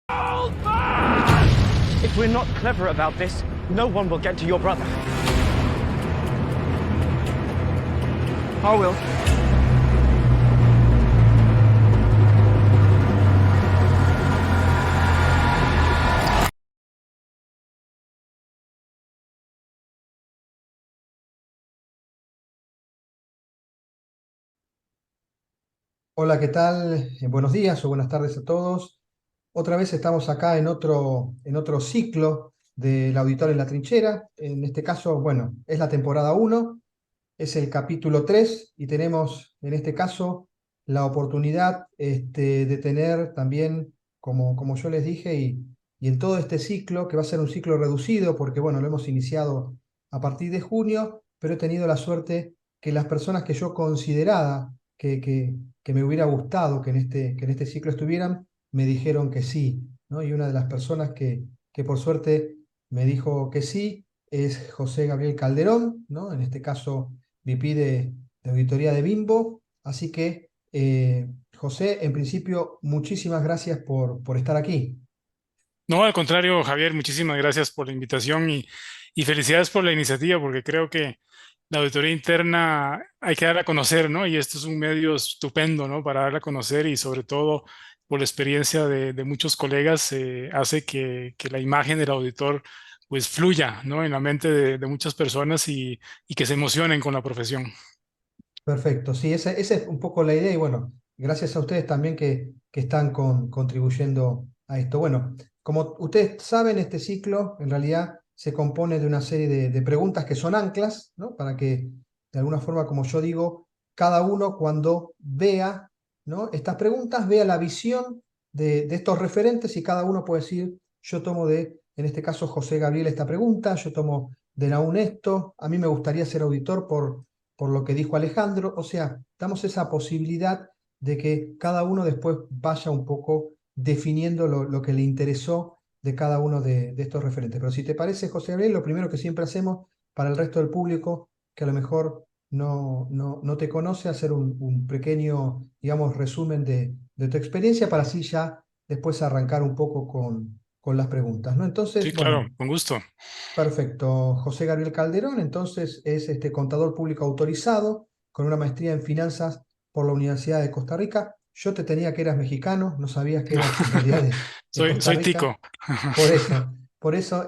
If we're not clever about this, no one will get to your brother. I will. Hola, ¿qué tal? Buenos días o buenas tardes a todos. Otra vez estamos acá en otro ciclo del Auditorio en la Trinchera. En este caso, bueno, es la temporada uno, es el capítulo 3 y tenemos en este caso la oportunidad de tener también, como yo les dije, y en todo este ciclo, que va a ser un ciclo reducido porque, bueno, lo hemos iniciado a partir de junio, pero he tenido la suerte que las personas que yo consideraba que me hubiera gustado que en este ciclo estuvieran, me dijeron que sí, ¿no? Y una de las personas que por suerte me dijo que sí es José Gabriel Calderón, ¿no? En este caso VP de auditoría de Bimbo. Así que, José, en principio, muchísimas gracias por estar aquí. No, al contrario, Javier, muchísimas gracias por la invitación y felicidades por la iniciativa, porque creo que la auditoría interna hay que darla a conocer, ¿no? Y esto es un medio estupendo, ¿no? Para darla a conocer y sobre todo por la experiencia de muchos colegas, hace que la imagen del auditor pues fluya, ¿no? En la mente de muchas personas y que se emocionen con la profesión. Perfecto, sí, esa es un poco la idea y bueno, gracias a ustedes también que están contribuyendo a esto. Bueno, como ustedes saben, este ciclo en realidad se compone de una serie de preguntas que son anclas, ¿no? Para que de alguna forma, como yo digo, cada uno cuando vea, ¿no? Estas preguntas, vea la visión de estos referentes y cada uno puede decir, yo tomo en este caso, José Gabriel esta pregunta, yo tomo de Naún esto, a mí me gustaría ser auditor por lo que dijo Alejandro, o sea, damos esa posibilidad de que cada uno después vaya un poco definiendo lo que le interesó de cada uno de estos referentes. Pero si te parece, José Gabriel, lo primero que siempre hacemos para el resto del público, que a lo mejor no te conoce, hacer un pequeño, digamos, resumen de tu experiencia para así ya después arrancar un poco con las preguntas, ¿no? Sí, Entonces, claro, bueno, con gusto. perfecto. José Gabriel Calderón, entonces, es contador público autorizado con una maestría en finanzas por la Universidad de Costa Rica. Yo te tenía que eras mexicano, no sabías que eras en realidad de Costa Soy Rica. tico. Por eso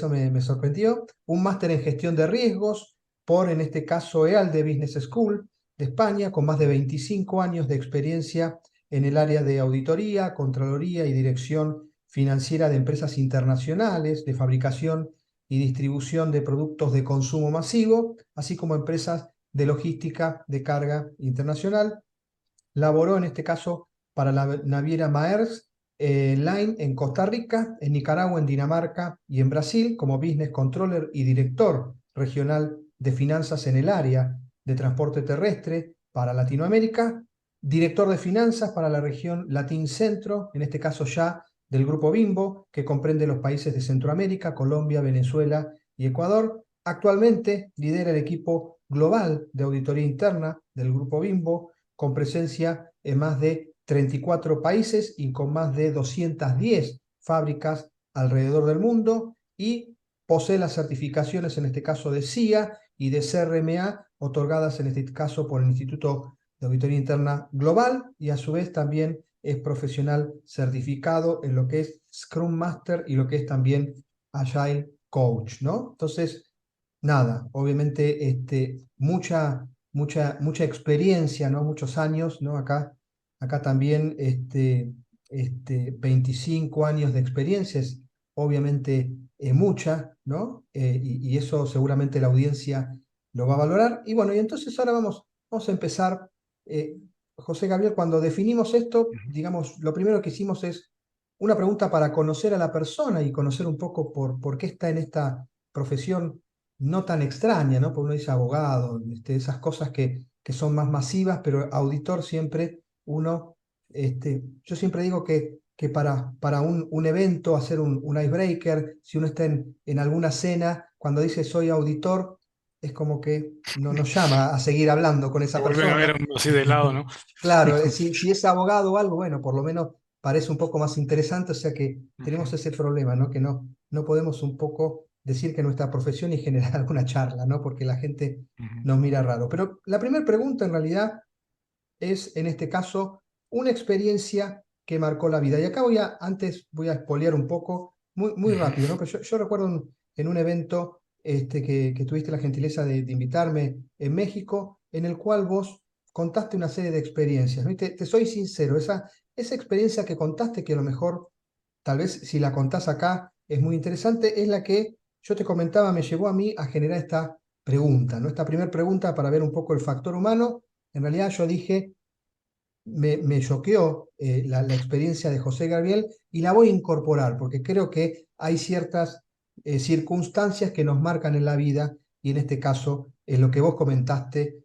me sorprendió. Un máster en gestión de riesgos por, en este caso, EALDE Business School de España, con más de 25 años de experiencia en el área de auditoría, contraloría y dirección financiera de empresas internacionales, de fabricación y distribución de productos de consumo masivo, así como empresas de logística de carga internacional. Laboró en este caso para la naviera Maersk Line en Costa Rica, en Nicaragua, en Dinamarca y en Brasil como Business Controller y director regional de finanzas en el área de transporte terrestre para Latinoamérica, director de finanzas para la región Latín Centro, en este caso ya del Grupo Bimbo, que comprende los países de Centroamérica, Colombia, Venezuela y Ecuador. Actualmente lidera el equipo global de auditoría interna del Grupo Bimbo, con presencia en más de 34 países y con más de 210 fábricas alrededor del mundo, y posee las certificaciones, en este caso de CIA y de CRMA, otorgadas en este caso por el Instituto de Auditoría Interna Global, y a su vez también es profesional certificado en lo que es Scrum Master y lo que es también Agile Coach, ¿no? Entonces, nada, obviamente mucha experiencia, ¿no? Muchos años, ¿no? Acá también 25 años de experiencia es obviamente mucha, ¿no? Y eso seguramente la audiencia lo va a valorar. Y bueno, y entonces ahora vamos a empezar. eh, José Gabriel, cuando definimos esto, digamos, lo primero que hicimos es una pregunta para conocer a la persona y conocer un poco por qué está en esta profesión no tan extraña, ¿no? Porque uno dice abogado, esas cosas que son más masivas, pero auditor siempre yo siempre digo que para un evento, hacer un icebreaker, si uno está en alguna cena, cuando dice soy auditor, es como que no nos llama a seguir hablando con Se esa vuelven a ver persona. así de lado, ¿no? Claro, si es abogado o algo, bueno, por lo menos parece un poco más interesante, o sea que tenemos Ujú, ese problema, ¿no? Que no podemos un poco decir que nuestra profesión y generar alguna charla, ¿no? Porque la gente ujú. nos mira raro. Pero la primera pregunta en realidad es, en este caso, una experiencia que marcó la vida. Y acá antes voy a espolear un poco, muy Ujú. rápido, ¿no? Pero yo recuerdo en un evento que tuviste la gentileza de invitarme en México, en el cual vos contaste una serie de experiencias, ¿no? Y te soy sincero, esa experiencia que contaste, que a lo mejor, tal vez si la contás acá, es muy interesante, es la que yo te comentaba, me llevó a mí a generar esta pregunta, ¿no? Esta primera pregunta para ver un poco el factor humano. En realidad yo dije, me choqueó la experiencia de José Gabriel y la voy a incorporar porque creo que hay ciertas circunstancias que nos marcan en la vida y en este caso lo que vos comentaste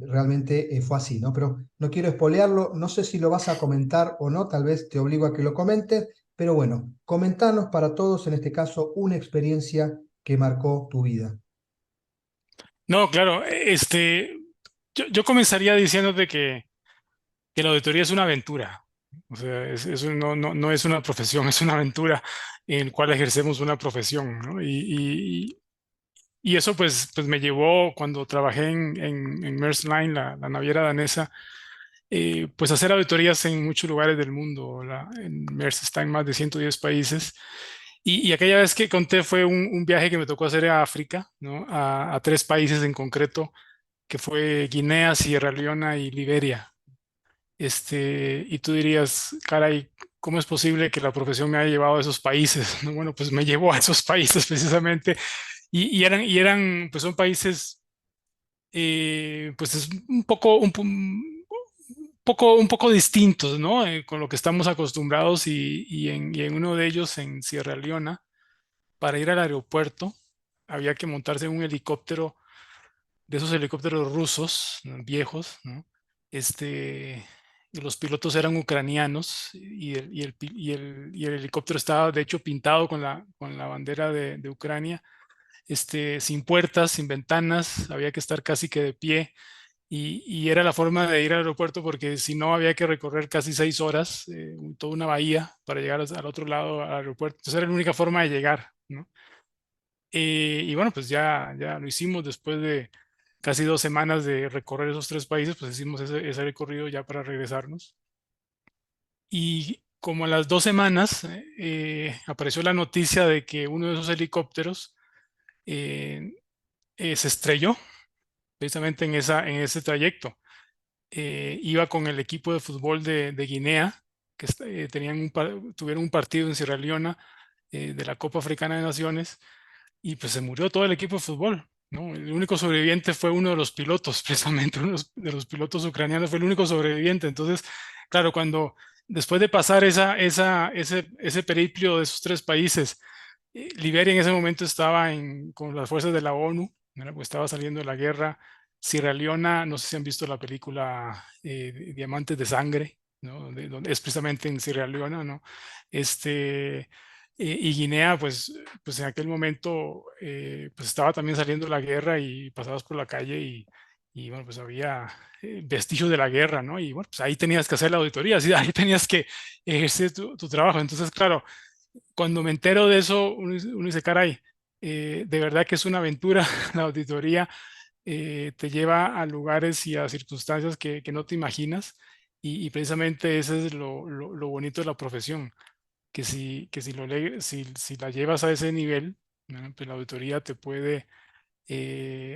realmente fue así, ¿no? Pero no quiero espolearlo, no sé si lo vas a comentar o no, tal vez te obligo a que lo comentes, pero bueno, comentanos para todos en este caso una experiencia que marcó tu vida. No, claro, yo comenzaría diciéndote que la auditoría es una aventura. O sea, eso no es una profesión, es una aventura en la cual ejercemos una profesión, ¿no? Y eso pues me llevó cuando trabajé en Maersk Line, la naviera danesa, pues a hacer auditorías en muchos lugares del mundo. En Maersk está en más de 110 países. Y aquella vez que conté fue un viaje que me tocó hacer a África, ¿no? A tres países en concreto, que fue Guinea, Sierra Leona y Liberia. Y tú dirías, caray, ¿cómo es posible que la profesión me haya llevado a esos países? ¿No? Bueno, pues me llevó a esos países precisamente pues son países, pues es un poco distintos, ¿no? Con lo que estamos acostumbrados y en uno de ellos, en Sierra Leona, para ir al aeropuerto, había que montarse en un helicóptero de esos helicópteros rusos, ¿no? Viejos, ¿no? Y los pilotos eran ucranianos y el helicóptero estaba de hecho pintado con la bandera de Ucrania, sin puertas, sin ventanas, había que estar casi que de pie y era la forma de ir al aeropuerto porque si no había que recorrer casi 6 horas, toda una bahía para llegar al otro lado al aeropuerto. Entonces era la única forma de llegar, ¿no? Y bueno, pues ya lo hicimos después de casi 2 semanas de recorrer esos tres países, pues hicimos ese recorrido ya para regresarnos. Y como a las 2 semanas apareció la noticia de que uno de esos helicópteros eh, se estrelló precisamente en ese trayecto. Iba con el equipo de fútbol de Guinea, que tuvieron un partido en Sierra Leona de la Copa Africana de Naciones y pues se murió todo el equipo de fútbol, ¿no? El único sobreviviente fue uno de los pilotos, precisamente uno de los pilotos ucranianos fue el único sobreviviente. Entonces, claro, cuando después de pasar ese periplo de esos tres países, Liberia en ese momento estaba con las fuerzas de la ONU, ¿verdad? Pues estaba saliendo de la guerra. Sierra Leona, no sé si han visto la película Diamantes de Sangre, ¿no? Donde es precisamente en Sierra Leona, ¿no? Y Guinea, pues en aquel momento, pues estaba también saliendo de la guerra y pasabas por la calle y bueno, pues había vestigios de la guerra, ¿no? Y bueno, pues ahí tenías que hacer la auditoría, ¿sí? Ahí tenías que ejercer tu trabajo. Entonces, claro, cuando me entero de eso, uno dice, caray, de verdad que es una aventura la auditoría, te lleva a lugares y a circunstancias que no te imaginas y precisamente ese es lo bonito de la profesión, si la llevas a ese nivel, ¿no? Pues la auditoría te puede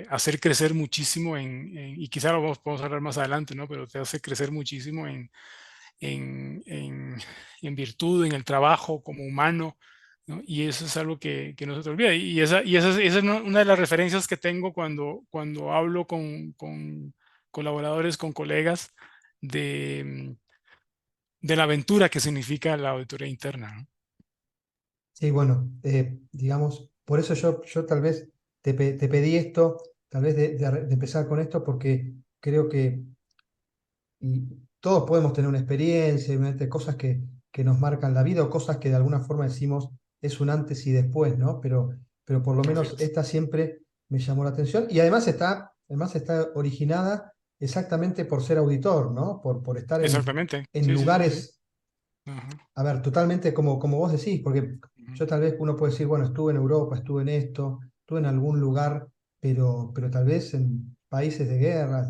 hacer crecer muchísimo y quizá lo podemos hablar más adelante, ¿no? Pero te hace crecer muchísimo en, en, en virtud, en el trabajo como humano, ¿no? Y eso es algo que no se te olvida. Esa es una de las referencias que tengo cuando hablo con colaboradores, con colegas de, de la aventura que significa la auditoría interna, ¿no? Sí, bueno, digamos, por eso yo tal vez te pedí esto, tal vez de empezar con esto, porque creo que y todos podemos tener una experiencia, obviamente, cosas que nos marcan la vida o cosas que de alguna forma decimos es un antes y después, ¿no? Pero por lo Así menos es. esta siempre me llamó la atención y además está originada exactamente por ser auditor, ¿no? Por estar Exactamente. en Sí, sí, sí, sí. lugares Ajá, A ver, totalmente como vos decís, porque ujú. yo tal vez uno puede decir, bueno, estuve en Europa, estuve en esto, estuve en algún lugar, pero tal vez en países de guerra,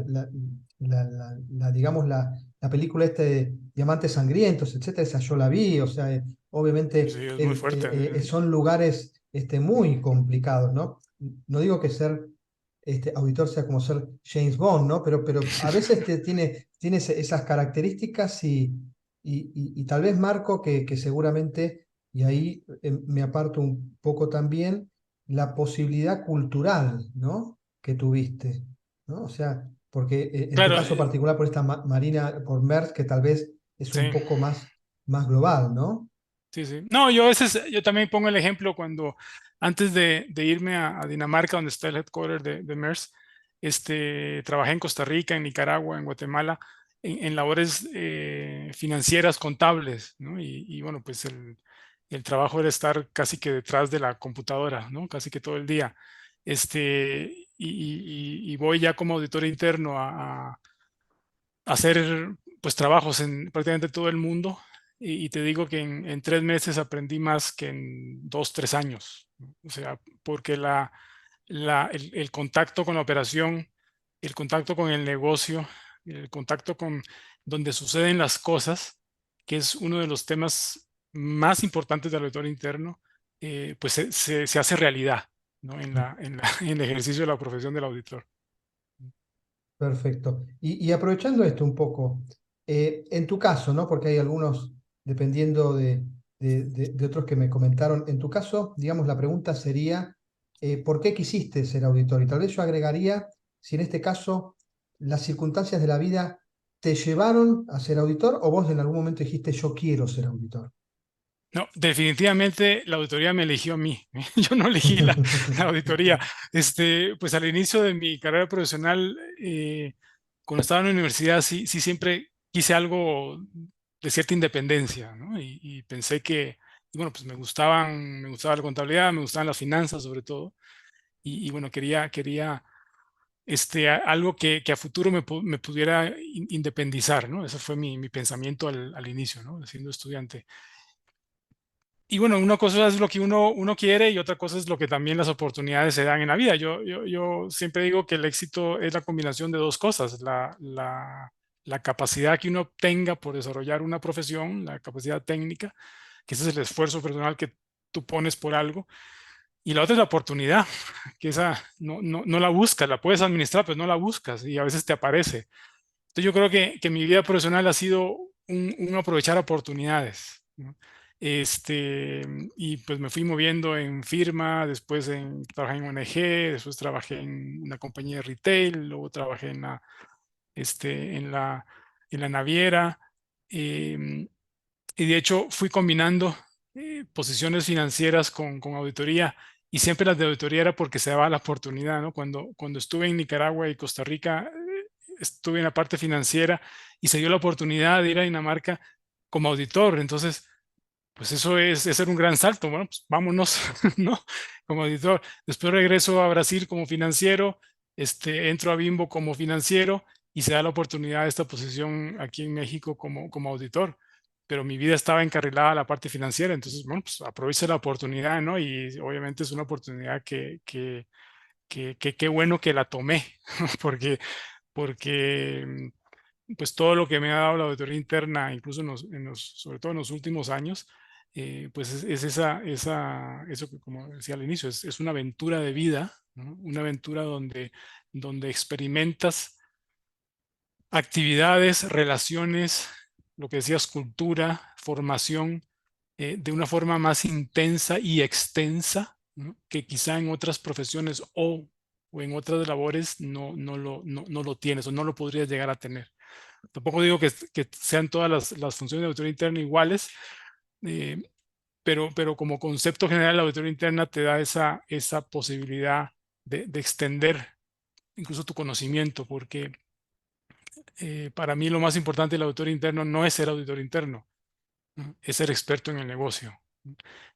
digamos, la película este de Diamantes Sangrientos, etcétera, esa yo la vi, o sea, Sí, obviamente es muy fuerte. son lugares muy complicados, ¿no? No digo que ser auditor sea como ser James Bond, ¿no? Pero a veces tiene esas características y tal vez Marco, que seguramente, y ahí me aparto un poco también, la posibilidad cultural, ¿no? Que tuviste, ¿no? O sea, porque en tu Claro, caso particular por esta Marina, por MERS, que tal vez es sí. un poco más global, ¿no? Sí, sí. No, yo a veces, yo también pongo el ejemplo cuando antes de irme a Dinamarca, donde está el headquarter de MERS, trabajé en Costa Rica, en Nicaragua, en Guatemala, en labores financieras, contables, ¿no? Y bueno, pues el trabajo era estar casi que detrás de la computadora, ¿no? Casi que todo el día. Y voy ya como auditor interno hacer pues trabajos en prácticamente todo el mundo y te digo que en 3 meses aprendí más que en 2, 3 años, ¿no? O sea, porque el contacto con la operación, el contacto con el negocio, el contacto con donde suceden las cosas, que es uno de los temas más importantes del auditor interno, pues se hace realidad, ¿no? En el ejercicio de la profesión del auditor. Perfecto. Y aprovechando esto un poco, en tu caso, ¿no? Porque hay algunos, dependiendo de otros que me comentaron, en tu caso, digamos, la pregunta sería, ¿por qué quisiste ser auditor? Y tal vez yo agregaría, si en este caso las circunstancias de la vida te llevaron a ser auditor o vos en algún momento dijiste, yo quiero ser auditor. No, definitivamente la auditoría me eligió a mí. Yo no elegí la auditoría. Pues al inicio de mi carrera profesional, cuando estaba en la universidad, sí siempre quise algo de cierta independencia, ¿no? Y pensé y bueno, pues me gustaba la contabilidad, me gustaban las finanzas sobre todo. Y bueno, quería algo que a futuro me pudiera independizar, ¿no? Ese fue mi pensamiento al inicio, ¿no? Siendo estudiante. Y bueno, una cosa es lo que uno quiere y otra cosa es lo que también las oportunidades se dan en la vida. Yo siempre digo que el éxito es la combinación de dos cosas, la capacidad que uno tenga por desarrollar una profesión, la capacidad técnica, que ese es el esfuerzo personal que tú pones por algo, y la otra es la oportunidad, que esa no la buscas, la puedes administrar, pero no la buscas y a veces te aparece. Entonces yo creo que mi vida profesional ha sido un aprovechar oportunidades, ¿no? Este, y pues me fui moviendo en firma, después trabajé en ONG, después trabajé en una compañía de retail, luego trabajé este, en la, en la naviera, em, y de hecho fui combinando posiciones financieras con auditoría, y siempre las de auditoría era porque se daba la oportunidad, ¿no? Cuando estuve en Nicaragua y Costa Rica, estuve en la parte financiera y se dio la oportunidad de ir a Dinamarca como auditor. Entonces, pues eso es ser un gran salto. Bueno, pues vámonos, ¿no? Como auditor. Después regreso a Brasil como financiero, entro a Bimbo como financiero y se da la oportunidad de esta posición aquí en México como auditor. Pero mi vida estaba encarrilada a la parte financiera, entonces, bueno, pues aproveché la oportunidad, ¿no? Y obviamente es una oportunidad que qué bueno que la tomé, porque pues todo lo que me ha dado la auditoría interna, incluso sobre todo en los últimos años, pues es eso que como decía al inicio, es una aventura de vida, ¿no? Una aventura donde experimentas actividades, relaciones, lo que decías, cultura, formación, de una forma más intensa y extensa, ¿no? Que quizá en otras profesiones o en otras labores no lo tienes o no lo podrías llegar a tener. Tampoco digo que sean todas las funciones de auditoría interna iguales, eh, pero como concepto general, la auditoría interna te da esa posibilidad de extender incluso tu conocimiento, porque para mí lo más importante del auditor interno no es ser auditor interno, ¿no? Es ser experto en el negocio.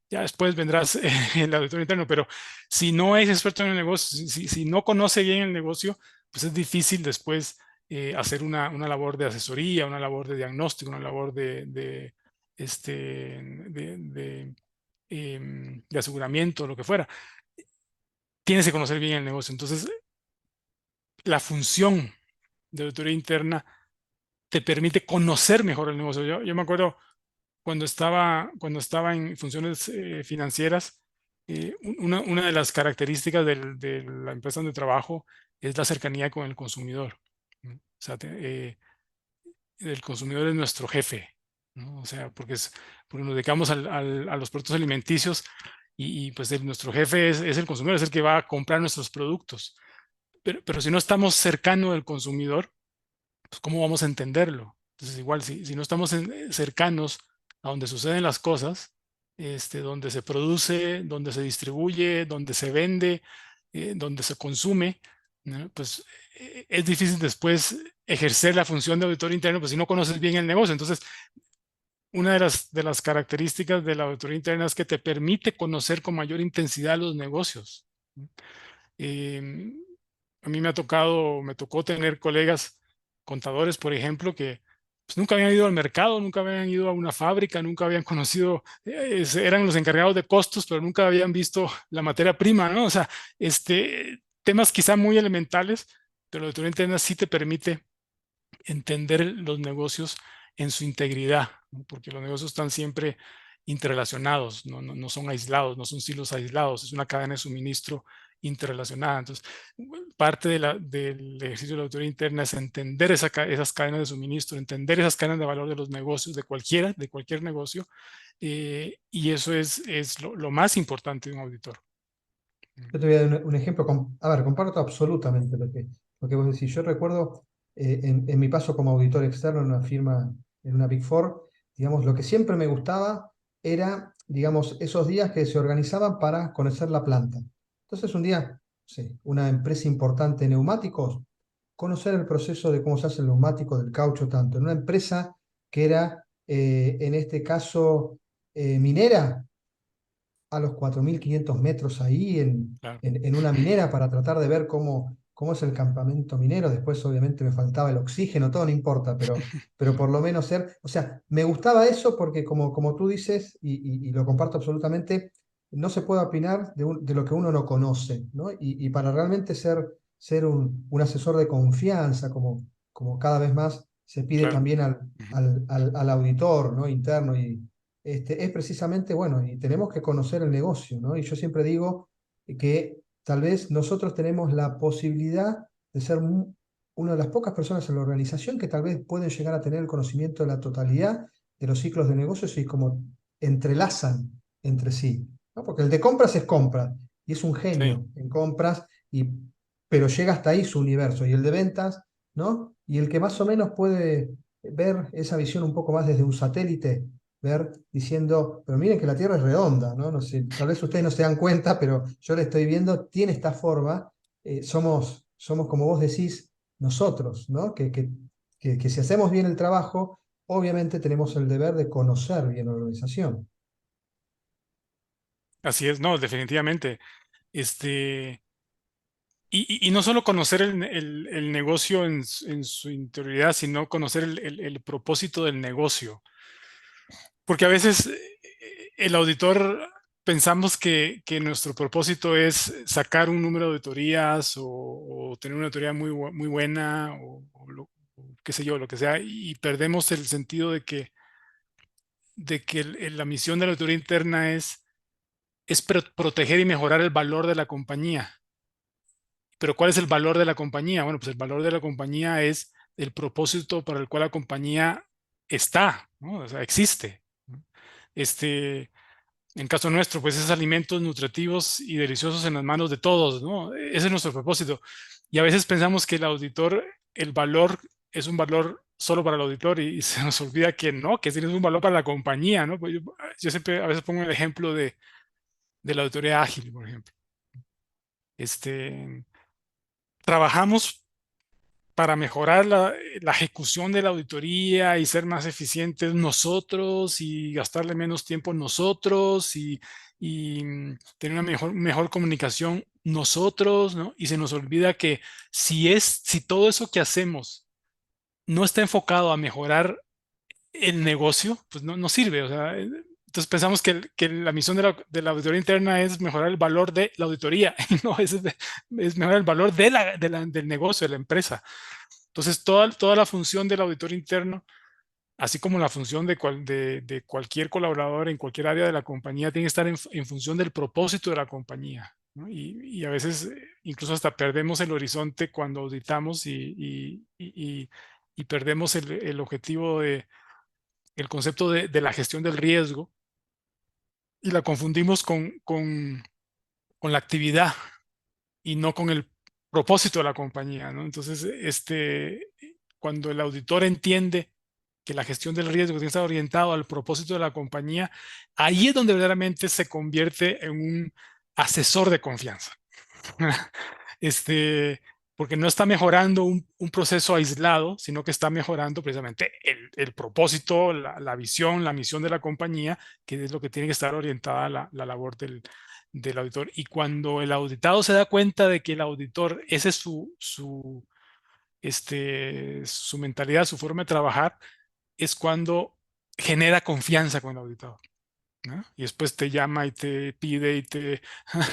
Ya después vendrás el auditor interno, pero si no es experto en el negocio, si no conoce bien el negocio, pues es difícil después hacer una labor de asesoría, una labor de diagnóstico, una labor de aseguramiento, lo que fuera, tienes que conocer bien el negocio. Entonces, la función de auditoría interna te permite conocer mejor el negocio. Yo me acuerdo cuando estaba en funciones financieras, una de las características de la empresa donde trabajo es la cercanía con el consumidor, ¿no? O sea, el consumidor es nuestro jefe, ¿no? O sea, porque nos dedicamos a los productos alimenticios pues nuestro jefe es el consumidor, es el que va a comprar nuestros productos. Pero si no estamos cercano del consumidor, pues ¿cómo vamos a entenderlo? Entonces, igual, si no estamos cercanos a donde suceden las cosas, donde se produce, donde se distribuye, donde se vende, donde se consume, ¿no? Pues es difícil después ejercer la función de auditor interno, pues si no conoces bien el negocio. Entonces, una de las características de la auditoría interna es que te permite conocer con mayor intensidad los negocios, ¿no? Eh, a mí me tocó tener colegas contadores, por ejemplo, que pues, nunca habían ido al mercado, nunca habían ido a una fábrica, nunca habían conocido, eran los encargados de costos, pero nunca habían visto la materia prima, ¿no? O sea, temas quizá muy elementales, pero la auditoría interna sí te permite entender los negocios en su integridad, ¿no? Porque los negocios están siempre interrelacionados, no son aislados, no son silos aislados, es una cadena de suministro interrelacionada. Entonces, parte del ejercicio de la autoridad interna es entender esas cadenas de suministro, entender esas cadenas de valor de los negocios, de cualquier negocio, y eso es lo más importante de un auditor. Yo te voy a dar un ejemplo. A ver, comparto absolutamente lo que vos decís. Yo recuerdo en mi paso como auditor externo en una firma, en una Big Four, digamos, lo que siempre me gustaba era, digamos, esos días que se organizaban para conocer la planta. Entonces, un día, no sé, una empresa importante de neumáticos, conocer el proceso de cómo se hace el neumático, del caucho, tanto. En una empresa que era, en este caso, minera, a los 4.500 metros ahí Claro. en una minera para tratar de ver cómo es el campamento minero. Después obviamente me faltaba el oxígeno, todo no importa, pero por lo menos o sea, me gustaba eso porque como tú dices, y lo comparto absolutamente, no se puede opinar de lo que uno no conoce, ¿no? Y para realmente ser un asesor de confianza, como cada vez más se pide Claro. también Ujú. al auditor, ¿no? Interno es precisamente, bueno, y tenemos que conocer el negocio, ¿no? Y yo siempre digo que tal vez nosotros tenemos la posibilidad de ser una de las pocas personas en la organización que tal vez pueden llegar a tener el conocimiento de la totalidad de los ciclos de negocios y cómo entrelazan entre sí, ¿no? Porque el de compras es compras y es un Sí, genio en compras, pero llega hasta ahí su universo, y el de ventas, ¿no? Y el que más o menos puede ver esa visión un poco más desde un satélite, ver diciendo, pero miren que la Tierra es redonda, ¿no? No sé, tal vez ustedes no se dan cuenta, pero yo le estoy viendo, tiene esta forma, somos como vos decís, nosotros, ¿no? Que si hacemos bien el trabajo, obviamente tenemos el deber de conocer bien la organización. así es, no, definitivamente. Este, y no solo conocer el negocio en su interioridad, sino conocer el propósito del negocio. Porque a veces el auditor pensamos que nuestro propósito es sacar un número de auditorías o tener una auditoría muy buena o qué sé yo, lo que sea, y perdemos el sentido de que la misión de la auditoría interna es proteger y mejorar el valor de la compañía. Pero ¿cuál es el valor de la compañía? Bueno, pues el valor de la compañía es el propósito para el cual la compañía está, ¿no? O sea, existe, ¿no? En caso nuestro, pues es alimentos nutritivos y deliciosos en las manos de todos, ¿no? Ese es nuestro propósito. Y a veces pensamos que el auditor, el valor es un valor solo para el auditor y se nos olvida que no, que tiene un valor para la compañía, ¿no? Pues yo siempre a veces pongo el ejemplo de la auditoría ágil, por ejemplo. Este, trabajamos para mejorar la ejecución de la auditoría y ser más eficientes nosotros y gastarle menos tiempo nosotros y tener una mejor comunicación nosotros, ¿no? Y se nos olvida que si todo eso que hacemos no está enfocado a mejorar el negocio, pues no sirve. O sea, entonces pensamos que la misión de la auditoría interna es mejorar el valor de la auditoría, y no, es mejorar el valor del negocio, de la empresa. Entonces, toda la función del auditor interno, así como la función de cualquier colaborador en cualquier área de la compañía, tiene que estar en función del propósito de la compañía, ¿no? Y a veces incluso hasta perdemos el horizonte cuando auditamos y perdemos el objetivo el concepto de la gestión del riesgo, y la confundimos con la actividad y no con el propósito de la compañía, ¿no? Entonces, cuando el auditor entiende que la gestión del riesgo tiene que estar orientado al propósito de la compañía, ahí es donde verdaderamente se convierte en un asesor de confianza. este, Porque no está mejorando un proceso aislado, sino que está mejorando precisamente el propósito, la visión, la misión de la compañía, que es lo que tiene que estar orientada la labor del auditor. Y cuando el auditado se da cuenta de que el auditor, ese es su mentalidad, su forma de trabajar, es cuando genera confianza con el auditado, ¿no? Y después te llama y te pide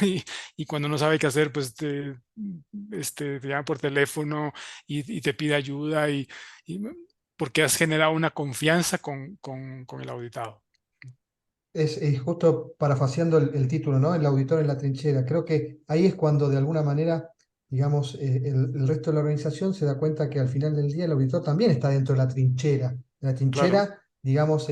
y, y cuando no sabe qué hacer, pues te llama por teléfono y te pide ayuda, y porque has generado una confianza con el auditado. Es justo parafaseando el título, ¿no? El auditor en la trinchera. Creo que ahí es cuando de alguna manera, digamos, el resto de la organización se da cuenta que al final del día el auditor también está dentro de la trinchera. La Claro, trinchera, digamos,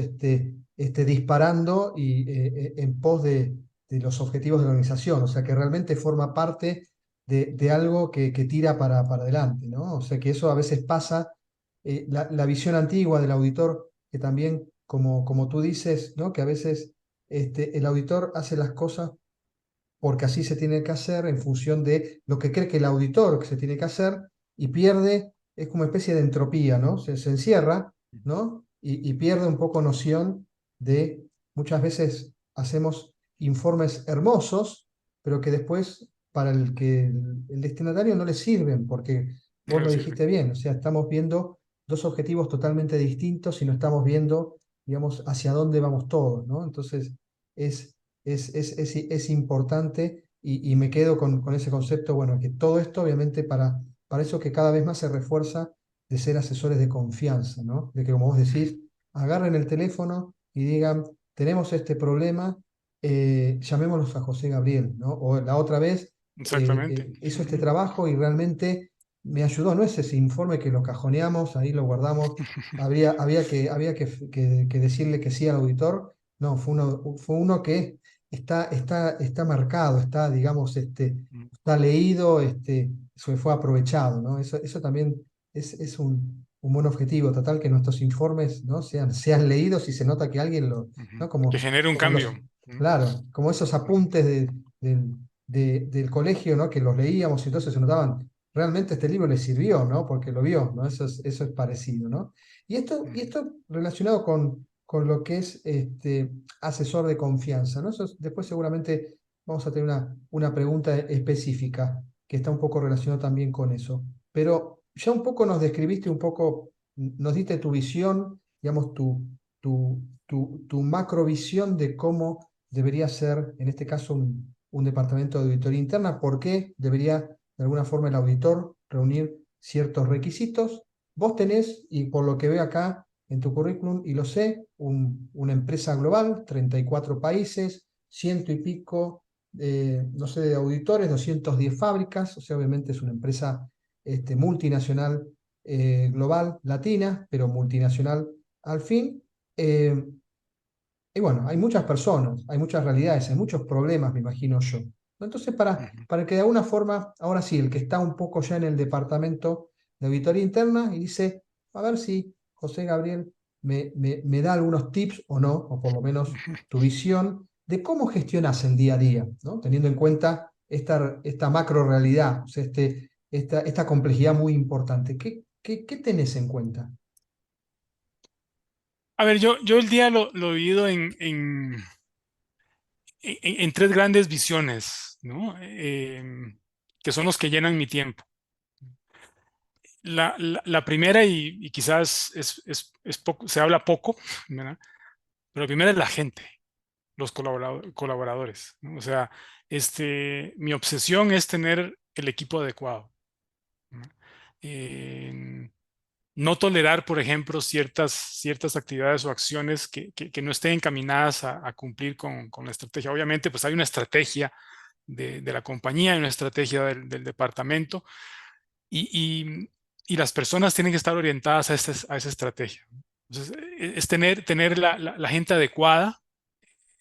disparando y en pos de los objetivos de la organización. O sea, que realmente forma parte de algo que tira para adelante, ¿no? O sea, que eso a veces pasa. La visión antigua del auditor, que también, como tú dices, ¿no? Que a veces el auditor hace las cosas porque así se tiene que hacer en función de lo que cree que el auditor que se tiene que hacer y pierde, es como una especie de entropía, ¿no? Se encierra, ¿no? Y pierde un poco noción de, muchas veces hacemos informes hermosos, pero que después para el destinatario no le sirven, porque no vos le lo sirve. dijiste bien, o sea, estamos viendo dos objetivos totalmente distintos y no estamos viendo, digamos, hacia dónde vamos todos, ¿no? Entonces, es es importante y me quedo con ese concepto, bueno, que todo esto obviamente para eso que cada vez más se refuerza de ser asesores de confianza, ¿no? De que como vos decís, agarren el teléfono y digan, tenemos este problema, llamémoslos a José Gabriel, ¿no? O la otra vez Exactamente. hizo este Ujú. trabajo y realmente me ayudó, no es ese informe que lo cajoneamos, ahí lo guardamos, había que decirle que sí al auditor, no, fue uno que está marcado, está, digamos, está leído, fue aprovechado, ¿no? Eso también es un buen objetivo, total, que nuestros informes, ¿no? sean leídos y se nota que alguien lo, ¿no? Ujú. Que Como, genere un como cambio. los, Ujú. claro, como esos apuntes del, del colegio, ¿no? Que los leíamos y entonces se notaban, realmente este libro le sirvió, ¿no? Porque lo vio, ¿no? Eso es parecido, ¿no? Y esto relacionado con lo que es asesor de confianza, ¿no? Después seguramente vamos a tener una pregunta específica que está un poco relacionada también con eso. Pero ya un poco nos describiste un poco, nos diste tu visión, digamos, tu macrovisión de cómo debería ser, en este caso, un departamento de auditoría interna, por qué debería, de alguna forma, el auditor reunir ciertos requisitos. Vos tenés, y por lo que veo acá, en tu currículum, y lo sé, una empresa global, 34 países, ciento y pico, no sé, de auditores, 210 fábricas, o sea, obviamente es una empresa multinacional, global, latina, pero multinacional al fin. Eh, y bueno, hay muchas personas, hay muchas realidades, hay muchos problemas, me imagino yo. Entonces, Ujú. para que de alguna forma, ahora sí, el que está un poco ya en el departamento de auditoría interna y dice, a ver si José Gabriel me da algunos tips o no, o por lo menos tu visión de cómo gestionas el día a día, ¿no? Teniendo en cuenta esta macro realidad, o sea, esta complejidad muy importante. ¿Qué tenés en cuenta? A ver, yo el día lo divido en tres grandes visiones, ¿no? Que son los que llenan mi tiempo. la primera, y quizás se habla poco, ¿verdad? Pero la primera es la gente, los colaboradores, ¿no? O sea, mi obsesión es tener el equipo adecuado, ¿no? Eh, no tolerar, por ejemplo, ciertas actividades o acciones que no estén encaminadas a cumplir con la estrategia. Obviamente, pues hay una estrategia de la compañía, hay una estrategia del departamento, y, y las personas tienen que estar orientadas a esa estrategia. Entonces, es tener la gente adecuada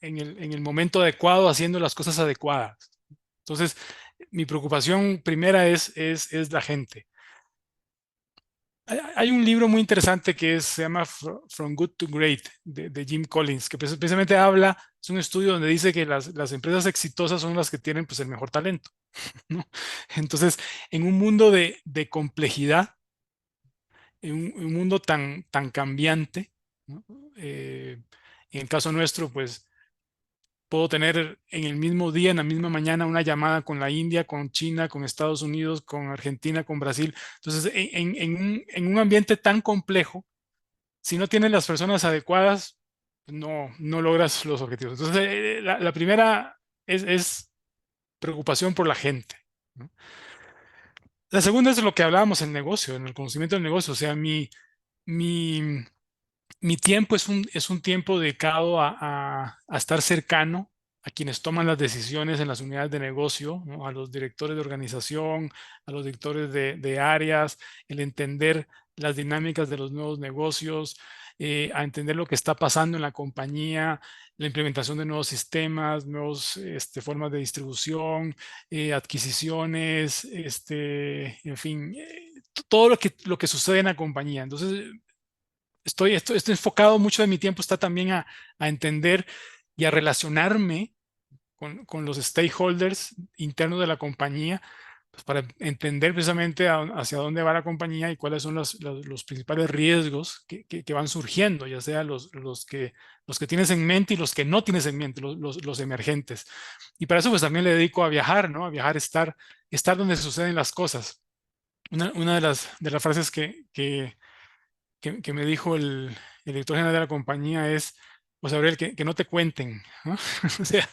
en el momento adecuado, haciendo las cosas adecuadas. Entonces, mi preocupación primera es la gente. Hay un libro muy interesante se llama From Good to Great, de Jim Collins, que precisamente habla, es un estudio donde dice que las empresas exitosas son las que tienen, pues, el mejor talento, ¿no? Entonces, en un mundo de complejidad, en un mundo tan cambiante, ¿no? En el caso nuestro, pues puedo tener en el mismo día, en la misma mañana, una llamada con la India, con China, con Estados Unidos, con Argentina, con Brasil. Entonces, en un ambiente tan complejo, si no tienes las personas adecuadas, no logras los objetivos. Entonces, la primera es preocupación por la gente, ¿no? La segunda es lo que hablábamos en negocio, en el conocimiento del negocio. O sea, mi, mi tiempo es un tiempo dedicado a estar cercano a quienes toman las decisiones en las unidades de negocio, ¿no? A los directores de organización, a los directores de áreas, el entender las dinámicas de los nuevos negocios, a entender lo que está pasando en la compañía, la implementación de nuevos sistemas, nuevas formas de distribución, adquisiciones, en fin, todo lo que sucede en la compañía. Entonces, estoy enfocado, mucho de mi tiempo está también a entender y a relacionarme con los stakeholders internos de la compañía, pues, para entender precisamente hacia dónde va la compañía y cuáles son los principales riesgos que van surgiendo, ya sea los que tienes en mente y los que no tienes en mente, los emergentes. Y para eso, pues, también le dedico a viajar, ¿no? A viajar, estar donde suceden las cosas. Una de las frases que me dijo el director general de la compañía es, pues, Gabriel, que no te cuenten, ¿no? O sea,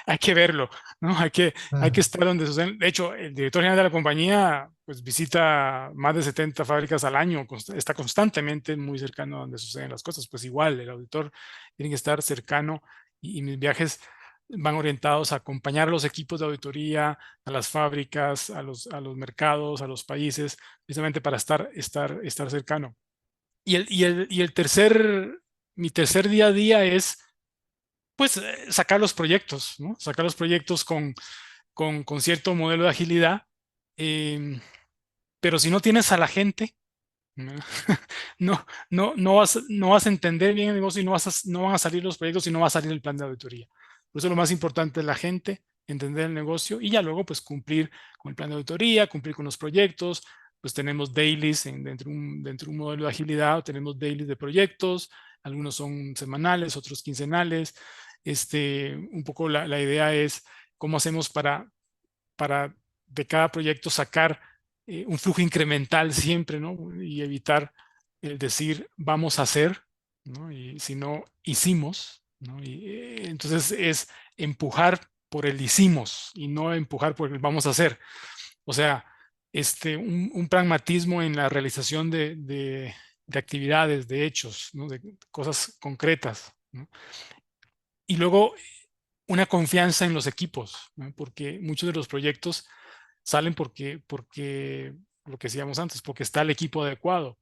hay que verlo, ¿no? Hay que Claro. estar donde suceden. De hecho, el director general de la compañía, pues, visita más de 70 fábricas al año, está constantemente muy cercano a donde suceden las cosas. Pues igual, el auditor tiene que estar cercano, y mis viajes van orientados a acompañar a los equipos de auditoría, a las fábricas, a los mercados, a los países, precisamente para estar cercano. Mi tercer día a día es, pues, sacar los proyectos, ¿no? Sacar los proyectos con cierto modelo de agilidad. Pero si no tienes a la gente, ¿no? No vas a entender bien el negocio, y no van a salir los proyectos, y no va a salir el plan de auditoría. Por eso lo más importante es la gente, entender el negocio, y ya luego, pues, cumplir con el plan de auditoría, cumplir con los proyectos. Pues tenemos dailies dentro de un modelo de agilidad, tenemos dailies de proyectos, algunos son semanales, otros quincenales. Un poco la idea es cómo hacemos para de cada proyecto sacar un flujo incremental siempre, ¿no? Y evitar el decir vamos a hacer, ¿no? Y si no hicimos, ¿no? Entonces es empujar por el hicimos, y no empujar por el vamos a hacer. O sea, un pragmatismo en la realización de actividades, de hechos, ¿no? De cosas concretas, ¿no? Y luego una confianza en los equipos, ¿no? Porque muchos de los proyectos salen porque lo que decíamos antes, porque está el equipo adecuado.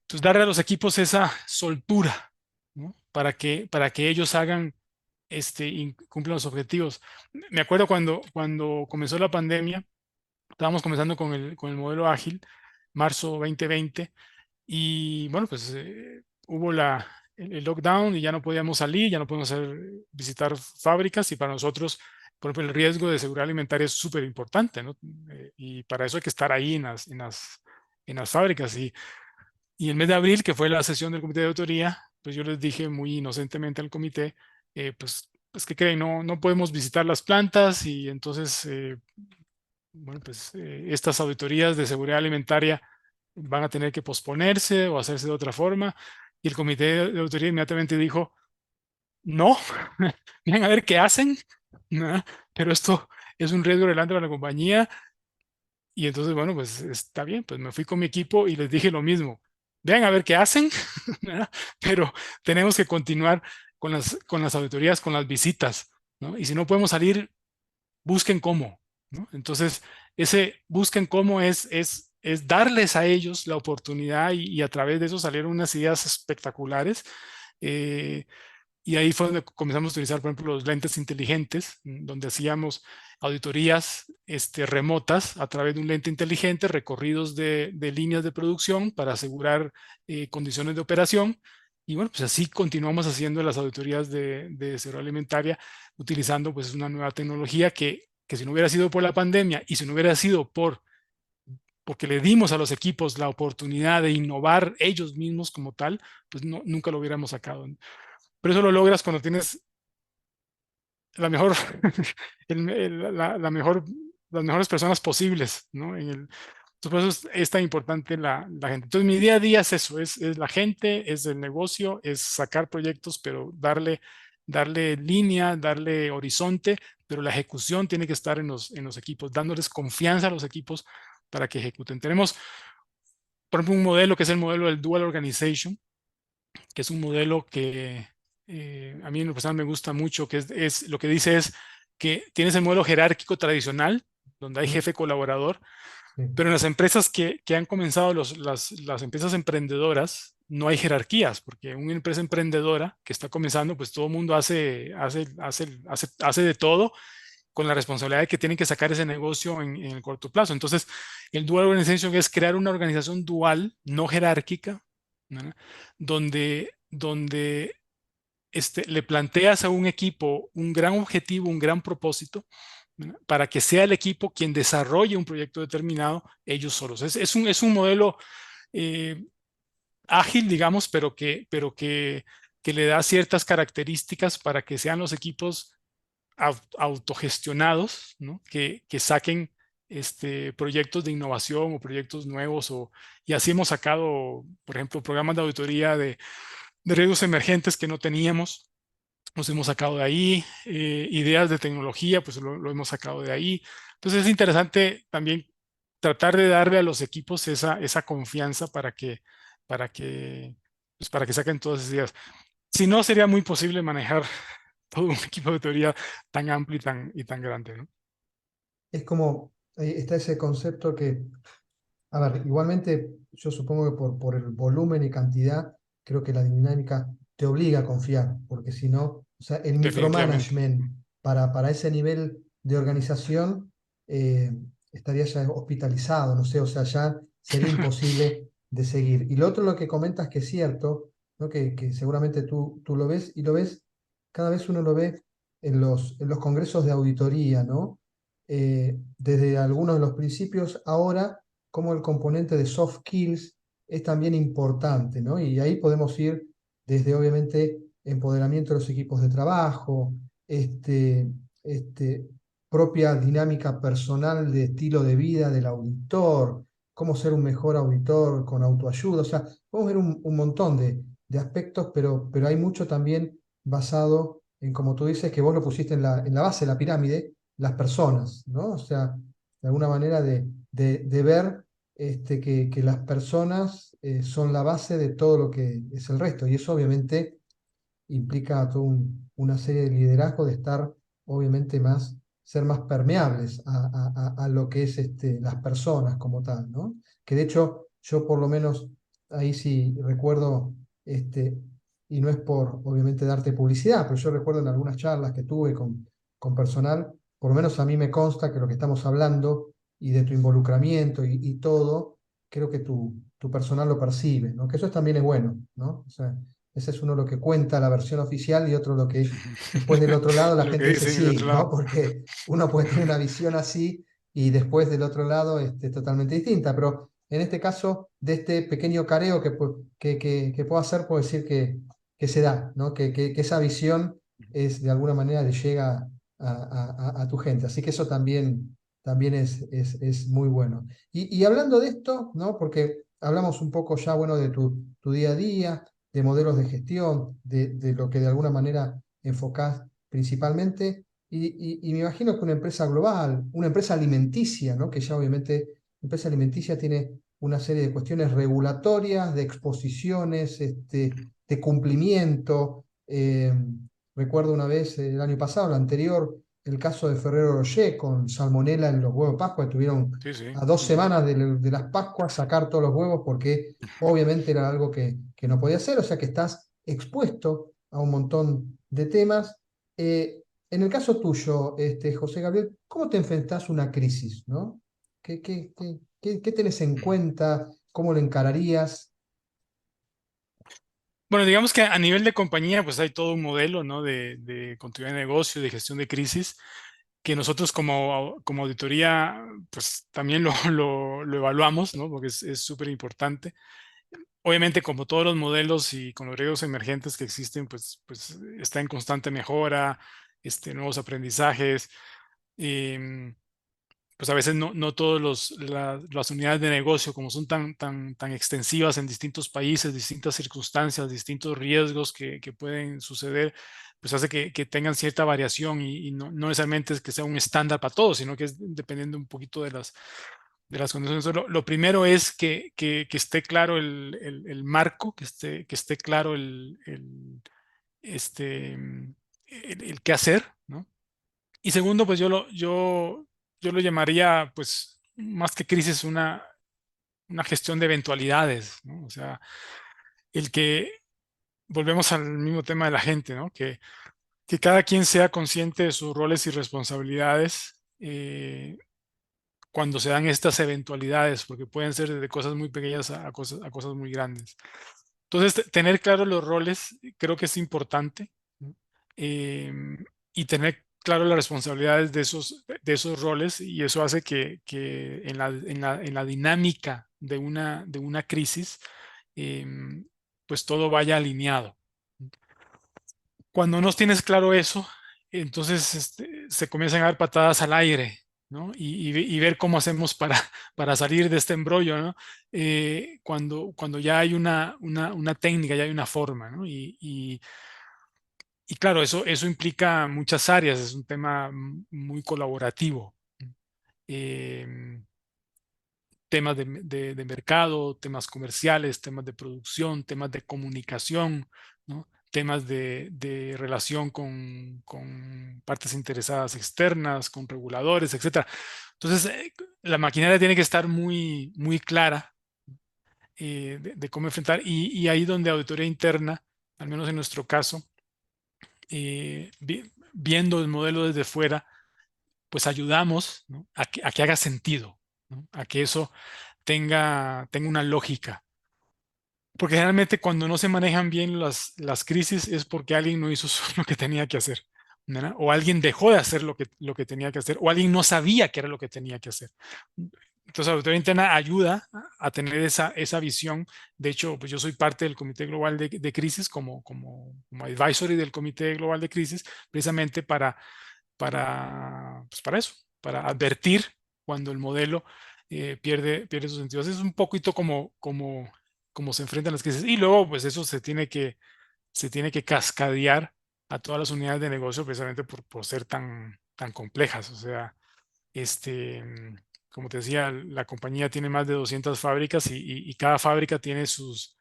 Entonces, darle a los equipos esa soltura, ¿no? Para que ellos hagan, y cumplan los objetivos. Me acuerdo cuando comenzó la pandemia, estábamos comenzando con el modelo ágil, marzo 2020, y bueno, pues, hubo el lockdown, y ya no podíamos salir, ya no podíamos visitar fábricas, y para nosotros, por ejemplo, el riesgo de seguridad alimentaria es súper importante, ¿no? Y para eso hay que estar ahí en las fábricas. Y el mes de abril, que fue la sesión del comité de auditoría, pues yo les dije muy inocentemente al comité, pues, ¿qué creen? No podemos visitar las plantas, y entonces, bueno, pues, estas auditorías de seguridad alimentaria van a tener que posponerse o hacerse de otra forma. Y el comité de auditoría inmediatamente dijo, no, miren a ver qué hacen, ¿no? Pero esto es un riesgo relevante para la compañía. Y entonces, bueno, pues está bien, pues me fui con mi equipo y les dije lo mismo. Vean a ver qué hacen, ¿verdad? Pero tenemos que continuar con las auditorías, con las visitas, ¿no? Y si no podemos salir, busquen cómo, ¿no? Entonces, ese busquen cómo es darles a ellos la oportunidad y a través de eso salieron unas ideas espectaculares. eh, y ahí fue donde comenzamos a utilizar, por ejemplo, los lentes inteligentes, donde hacíamos auditorías remotas a través de un lente inteligente, recorridos de líneas de producción para asegurar condiciones de operación. Y bueno, pues así continuamos haciendo las auditorías de seguridad alimentaria, utilizando pues una nueva tecnología que si no hubiera sido por la pandemia y si no hubiera sido porque le dimos a los equipos la oportunidad de innovar ellos mismos como tal, pues no, nunca lo hubiéramos sacado. Pero eso lo logras cuando tienes la mejor, la mejor, las mejores personas posibles, ¿no? Entonces, por eso es tan importante la gente. Entonces, mi día a día es eso, es la gente, es el negocio, es sacar proyectos, pero darle línea, darle horizonte, pero la ejecución tiene que estar en los equipos, dándoles confianza a los equipos para que ejecuten. Tenemos, por ejemplo, un modelo que es el modelo del Dual Organization, que es un modelo que a mí en lo personal me gusta mucho, que lo que dice es que tienes el modelo jerárquico tradicional, donde hay Mm, jefe colaborador, sí. pero en las empresas que han comenzado, las empresas emprendedoras, no hay jerarquías, porque una empresa emprendedora que está comenzando, pues todo el mundo hace de todo con la responsabilidad de que tienen que sacar ese negocio en el corto plazo. Entonces, el Dual Organization es crear una organización dual, no jerárquica, ¿no? Donde le planteas a un equipo un gran objetivo, un gran propósito, ¿no? Para que sea el equipo quien desarrolle un proyecto determinado ellos solos. Es un modelo eh, ágil, digamos, que le da ciertas características para que sean los equipos autogestionados, ¿no? Que saquen proyectos de innovación o proyectos nuevos. Y así hemos sacado, por ejemplo, programas de auditoría de riesgos emergentes que no teníamos. Los hemos sacado de ahí, ideas de tecnología, pues lo hemos sacado de ahí. Entonces es interesante también tratar de darle a los equipos esa confianza para que saquen todas esas ideas. Si no, sería muy posible manejar todo un equipo de teoría tan amplio y tan grande, ¿no? Es como, está ese concepto que, a ver, igualmente yo supongo que por el volumen y cantidad, creo que la dinámica te obliga a confiar, porque si no, o sea, el Definitivamente. micromanagement para ese nivel de organización eh, estaría ya hospitalizado, no sé, o sea, ya sería imposible de seguir. Y lo otro, lo que comentas que es cierto, ¿no? Que seguramente tú lo ves y lo ves, cada vez uno lo ve en los congresos de auditoría, ¿no? Desde algunos de los principios, ahora como el componente de soft skills es también importante, ¿no? Y ahí podemos ir desde, obviamente, empoderamiento de los equipos de trabajo, este, este, propia dinámica personal de estilo de vida del auditor, cómo ser un mejor auditor con autoayuda, o sea, podemos ver un montón de aspectos, pero hay mucho también basado en, como tú dices, que vos lo pusiste en la base de la pirámide, las personas, ¿no? O sea, de alguna manera de ver que las personas son la base de todo lo que es el resto. Y eso obviamente implica toda una serie de liderazgo de estar, obviamente, ser más permeables a lo que es las personas como tal, ¿no? Que de hecho, yo por lo menos ahí sí recuerdo, este, y no es por, obviamente, darte publicidad, pero yo recuerdo en algunas charlas que tuve con personal, por lo menos a mí me consta que lo que estamos hablando y de tu involucramiento y todo, creo que tu personal lo percibe, ¿no? Que eso también es bueno, ¿no? O sea, ese es uno lo que cuenta la versión oficial y otro lo que después del otro lado la Lo que gente dice dicen en el sí, otro ¿no? lado. Porque uno puede tener una visión así y después del otro lado totalmente distinta. Pero en este caso, de este pequeño careo que puedo hacer, puedo decir que se da, ¿no? Que esa visión es de alguna manera le llega a tu gente. Así que eso también es muy bueno. Y hablando de esto, ¿no? Porque hablamos un poco ya, bueno, de tu día a día, de modelos de gestión, de lo que de alguna manera enfocás principalmente. Y me imagino que una empresa global, una empresa alimenticia, ¿no? Que ya obviamente, la empresa alimenticia tiene una serie de cuestiones regulatorias, de exposiciones, de cumplimiento. Recuerdo una vez, el año pasado, el anterior, el caso de Ferrero Rocher con salmonela en los huevos de Pascua, tuvieron Sí, sí. a 2 semanas Ujú. de las Pascuas sacar todos los huevos porque obviamente era algo que no podía hacer, o sea que estás expuesto a un montón de temas. En el caso tuyo, José Gabriel, ¿cómo te enfrentás a una crisis, ¿no? ¿Qué tenés en Ujú. cuenta? ¿Cómo lo encararías? Bueno, digamos que a nivel de compañía, pues hay todo un modelo, ¿no? De continuidad de negocio, de gestión de crisis, que nosotros como auditoría, pues también lo evaluamos, ¿no? Porque es súper importante. Obviamente, como todos los modelos y con los riesgos emergentes que existen, pues está en constante mejora, nuevos aprendizajes. em, pues a veces no todas las unidades de negocio, como son tan extensivas en distintos países, distintas circunstancias, distintos riesgos que pueden suceder, pues hace que tengan cierta variación y no necesariamente es que sea un estándar para todos, sino que es dependiendo un poquito de las condiciones. Lo primero es que esté claro el marco, que esté claro este, el qué hacer, ¿no? Y segundo, pues yo lo llamaría, pues, más que crisis, una gestión de eventualidades, ¿no? O sea, el que volvemos al mismo tema de la gente, ¿no? Que cada quien sea consciente de sus roles y responsabilidades cuando se dan estas eventualidades, porque pueden ser desde cosas muy pequeñas a cosas muy grandes. Entonces, tener claro los roles creo que es importante, ¿no? Y tener claro las responsabilidades de esos roles, y eso hace que en la dinámica de una crisis, pues todo vaya alineado. Cuando no tienes claro eso, entonces se comienzan a dar patadas al aire, ¿no? Y ver cómo hacemos para salir de este embrollo, ¿no? Cuando ya hay una técnica, ya hay una forma, ¿no? Y claro, eso implica muchas áreas, es un tema muy colaborativo. Em, Temas de mercado, temas comerciales, temas de producción, temas de comunicación, ¿no? Temas de relación con partes interesadas externas, con reguladores, etcétera. Entonces, la maquinaria tiene que estar muy, muy clara de cómo enfrentar, y ahí donde auditoría interna, al menos en nuestro caso, viendo el modelo desde fuera, pues ayudamos, ¿no? a que haga sentido, ¿no? A que eso tenga una lógica. Porque generalmente cuando no se manejan bien las crisis es porque alguien no hizo lo que tenía que hacer, ¿verdad? O alguien dejó de hacer lo que tenía que hacer, o alguien no sabía qué era lo que tenía que hacer. Entonces, la auditoría interna ayuda a tener esa visión. De hecho, pues yo soy parte del Comité Global de Crisis como advisory del Comité Global de Crisis, precisamente para eso, para advertir cuando el modelo pierde su sentido. Así es un poquito como se enfrentan las crisis. Y luego, pues eso se tiene que cascadear a todas las unidades de negocio precisamente por ser tan complejas. O sea, este, mm, como te decía, la compañía tiene más de 200 fábricas y cada fábrica tiene sus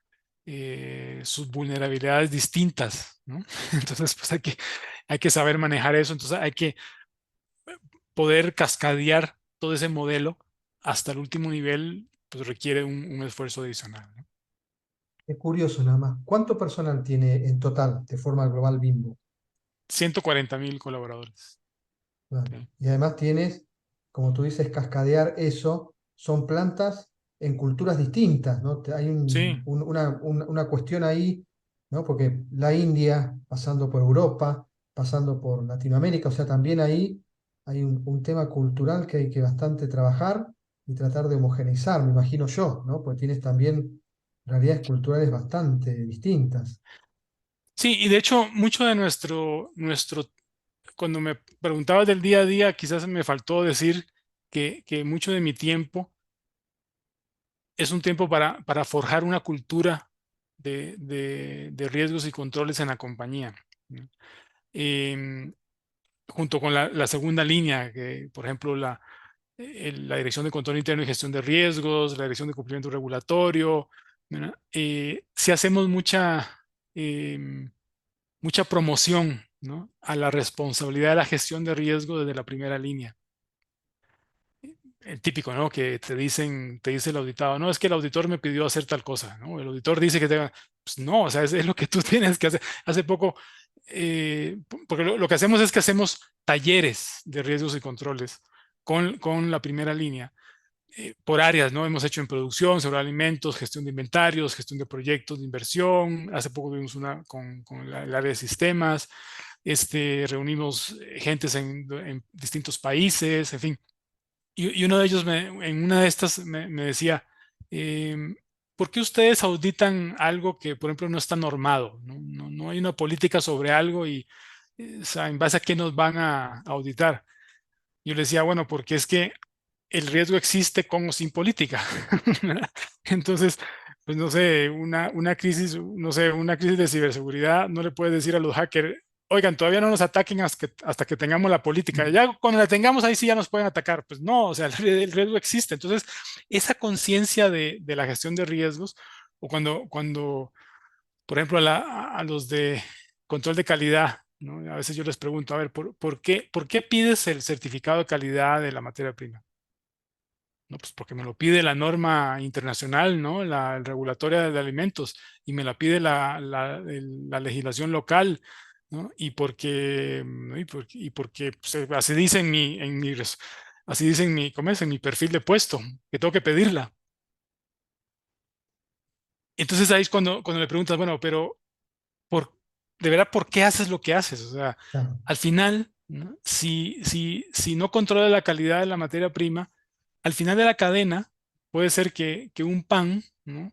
vulnerabilidades distintas, ¿no? Entonces, pues hay que saber manejar eso. Entonces, hay que poder cascadear todo ese modelo hasta el último nivel, pues requiere un esfuerzo adicional, ¿no? Es curioso nada más. ¿Cuánto personal tiene en total de forma global Bimbo? 140.000 colaboradores. Claro. Sí, Y además tienes, como tú dices, cascadear eso, son plantas en culturas distintas, ¿no? Hay sí, una cuestión ahí, ¿no? Porque la India, pasando por Europa, pasando por Latinoamérica, o sea, también ahí hay un tema cultural que hay que bastante trabajar y tratar de homogeneizar, me imagino yo, ¿no? Porque tienes también realidades culturales bastante distintas. sí, y de hecho, mucho de cuando me preguntabas del día a día, quizás me faltó decir que mucho de mi tiempo es un tiempo para forjar una cultura de riesgos y controles en la compañía, ¿no? Em, Junto con la segunda línea, que por ejemplo la Dirección de Control Interno y Gestión de Riesgos, la Dirección de Cumplimiento Regulatorio, ¿verdad? Si hacemos em, mucha promoción, ¿no?, a la responsabilidad de la gestión de riesgo desde la primera línea. El típico, ¿no?, que te dice el auditado, no, es que el auditor me pidió hacer tal cosa, ¿no? El auditor dice que pues no, o sea, es lo que tú tienes que hacer. Hace poco, porque lo que hacemos es que hacemos talleres de riesgos y controles con la primera línea, por áreas, ¿no? Hemos hecho en producción, sobre alimentos, gestión de inventarios, gestión de proyectos de inversión. Hace poco tuvimos una con el área de sistemas. Reunimos gentes en distintos países, en fin. Y uno de ellos, en una de estas, me decía, em, ¿por qué ustedes auditan algo que, por ejemplo, no está normado? No hay una política sobre algo y, o sea, ¿en base a qué nos van a auditar? Yo le decía, bueno, porque es que el riesgo existe con o sin política. Entonces, pues no sé, una crisis, no sé, una crisis de ciberseguridad, no le puedes decir a los hackers, oigan, todavía no nos ataquen hasta que tengamos la política. Ya cuando la tengamos, ahí sí ya nos pueden atacar. Pues no, o sea, el riesgo existe. Entonces, esa conciencia de la gestión de riesgos, o cuando por ejemplo, a los de control de calidad, ¿no? A veces yo les pregunto, a ver, por qué pides el certificado de calidad de la materia prima? No, pues porque me lo pide la norma internacional, ¿no? El regulatoria de alimentos, y me la pide la legislación local, ¿no? ¿No? Y porque pues, así dice así dice ¿cómo es? En mi perfil de puesto, que tengo que pedirla. Entonces ahí es cuando le preguntas, bueno, pero por, de verdad, ¿por qué haces lo que haces? O sea, Claro. al final, ¿no? Si no controlas la calidad de la materia prima, al final de la cadena puede ser que un pan, ¿no?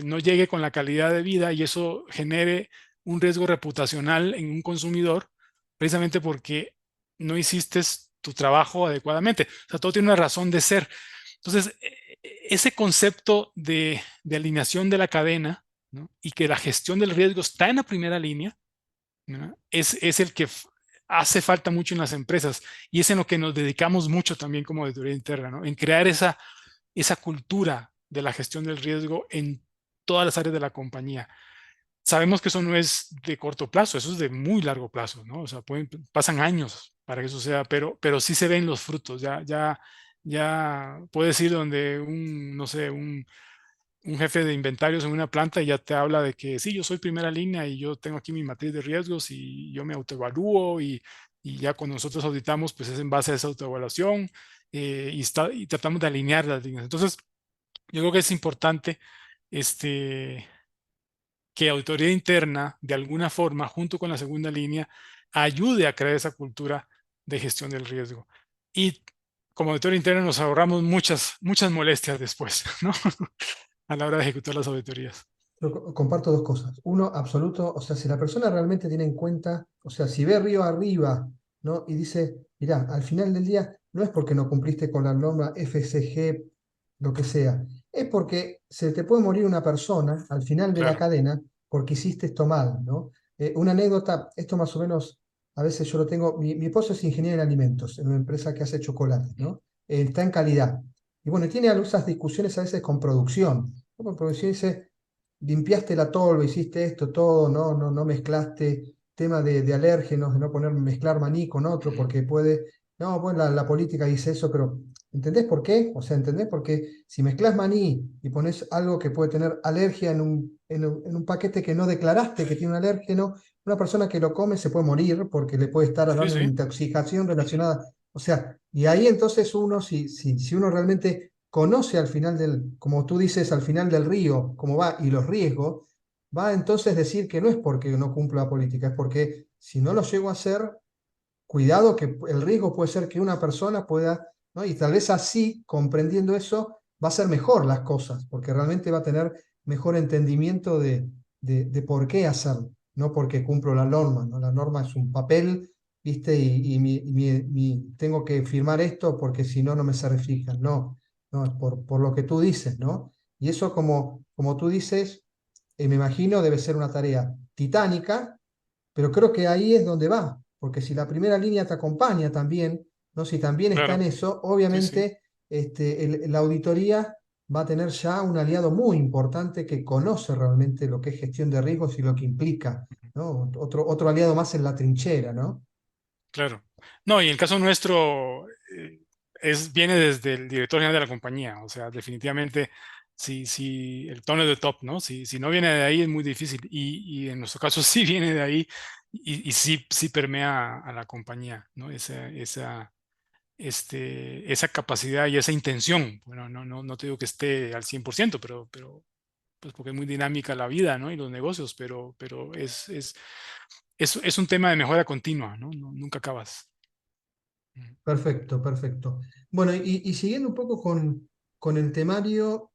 No llegue con la calidad de vida, y eso genere un riesgo reputacional en un consumidor, precisamente porque no hiciste tu trabajo adecuadamente. O sea, todo tiene una razón de ser. Entonces, ese concepto de alineación de la cadena, ¿no?, y que la gestión del riesgo está en la primera línea, ¿no?, es el que hace falta mucho en las empresas, y es en lo que nos dedicamos mucho también como auditoría interna, ¿no?, en crear esa cultura de la gestión del riesgo en todas las áreas de la compañía. Sabemos que eso no es de corto plazo, eso es de muy largo plazo, ¿no? O sea, pasan años para que eso sea, pero sí se ven los frutos. Ya puedes ir donde no sé, un jefe de inventarios en una planta y ya te habla de que sí, yo soy primera línea y yo tengo aquí mi matriz de riesgos y yo me autoevalúo, y ya cuando nosotros auditamos, pues es en base a esa autoevaluación, y tratamos de alinear las líneas. Entonces, yo creo que es importante, este que auditoría interna, de alguna forma, junto con la segunda línea, ayude a crear esa cultura de gestión del riesgo. Y como auditoría interna nos ahorramos muchas molestias después, ¿no? A la hora de ejecutar las auditorías. Yo comparto dos cosas. Uno, absoluto, o sea, si la persona realmente tiene en cuenta, o sea, si ve río arriba, ¿no? Y dice, mirá, al final del día no es porque no cumpliste con la norma FSG, lo que sea, es porque se te puede morir una persona al final de la Claro, cadena porque hiciste esto mal, ¿no? Una anécdota, esto más o menos, a veces yo lo tengo, mi esposo es ingeniero en alimentos, en una empresa que hace chocolate, ¿no? Está en calidad. Y bueno, tiene esas discusiones a veces con producción, ¿no? Con producción dice, limpiaste la tolva, hiciste esto, todo, no mezclaste tema de alérgenos, de no mezclar maní con otro, porque puede, no, bueno, la política dice eso, pero ¿entendés por qué? O sea, ¿entendés? Porque si mezclas maní y pones algo que puede tener alergia en un paquete que no declaraste que tiene un alérgeno, una persona que lo come se puede morir porque le puede estar sí, dando una sí, intoxicación relacionada. O sea, y ahí entonces uno, si uno realmente conoce al final como tú dices, al final del río, cómo va y los riesgos, va entonces decir que no es porque no cumplo la política, es porque si no lo llego a hacer, cuidado que el riesgo puede ser que una persona pueda, ¿no? Y tal vez así, comprendiendo eso, va a ser mejor las cosas, porque realmente va a tener mejor entendimiento de por qué hacerlo, no porque cumplo la norma, ¿no? La norma es un papel, ¿viste? Y tengo que firmar esto porque si no, no me certifican. No, no, es por lo que tú dices, ¿no? Y eso, como tú dices, me imagino debe ser una tarea titánica, pero creo que ahí es donde va, porque si la primera línea te acompaña también, ¿no? Si también está en Claro, eso, sí, sí, obviamente la auditoría va a tener ya un aliado muy importante que conoce realmente lo que es gestión de riesgos y lo que implica, ¿no? Otro aliado más en la trinchera, ¿no? claro. No, y el caso nuestro viene desde el director general de la compañía. O sea, definitivamente, si el tono es de top, ¿no? Si no viene de ahí es muy difícil. Y en nuestro caso sí viene de ahí y sí permea a la compañía, ¿no? Esa capacidad y esa intención. Bueno, no te digo que esté al 100%, pero pues porque es muy dinámica la vida, ¿no? Y los negocios, pero es un tema de mejora continua, ¿no? Nunca acabas. Mm. Perfecto, perfecto. Bueno, y siguiendo un poco con el temario,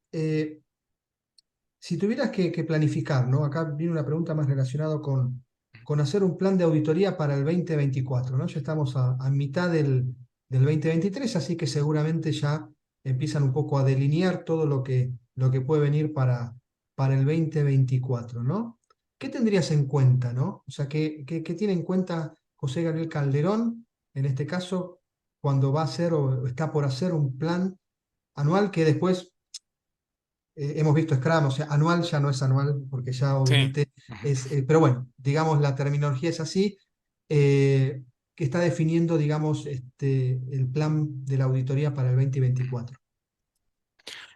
si tuvieras que planificar, ¿no? Acá viene una pregunta más relacionada con hacer un plan de auditoría para el 2024, ¿no? Ya estamos a mitad del 2023, así que seguramente ya empiezan un poco a delinear todo lo que puede venir para el 2024, ¿no? ¿Qué tendrías en cuenta, ¿no? O sea, ¿qué tiene en cuenta José Gabriel Calderón, en este caso, cuando va a hacer o está por hacer un plan anual que después hemos visto Scrum, o sea, anual ya no es anual, porque ya Sí. obviamente Ujú. es, pero bueno, digamos, la terminología es así, eh, que está definiendo, digamos, el plan de la auditoría para el 2024.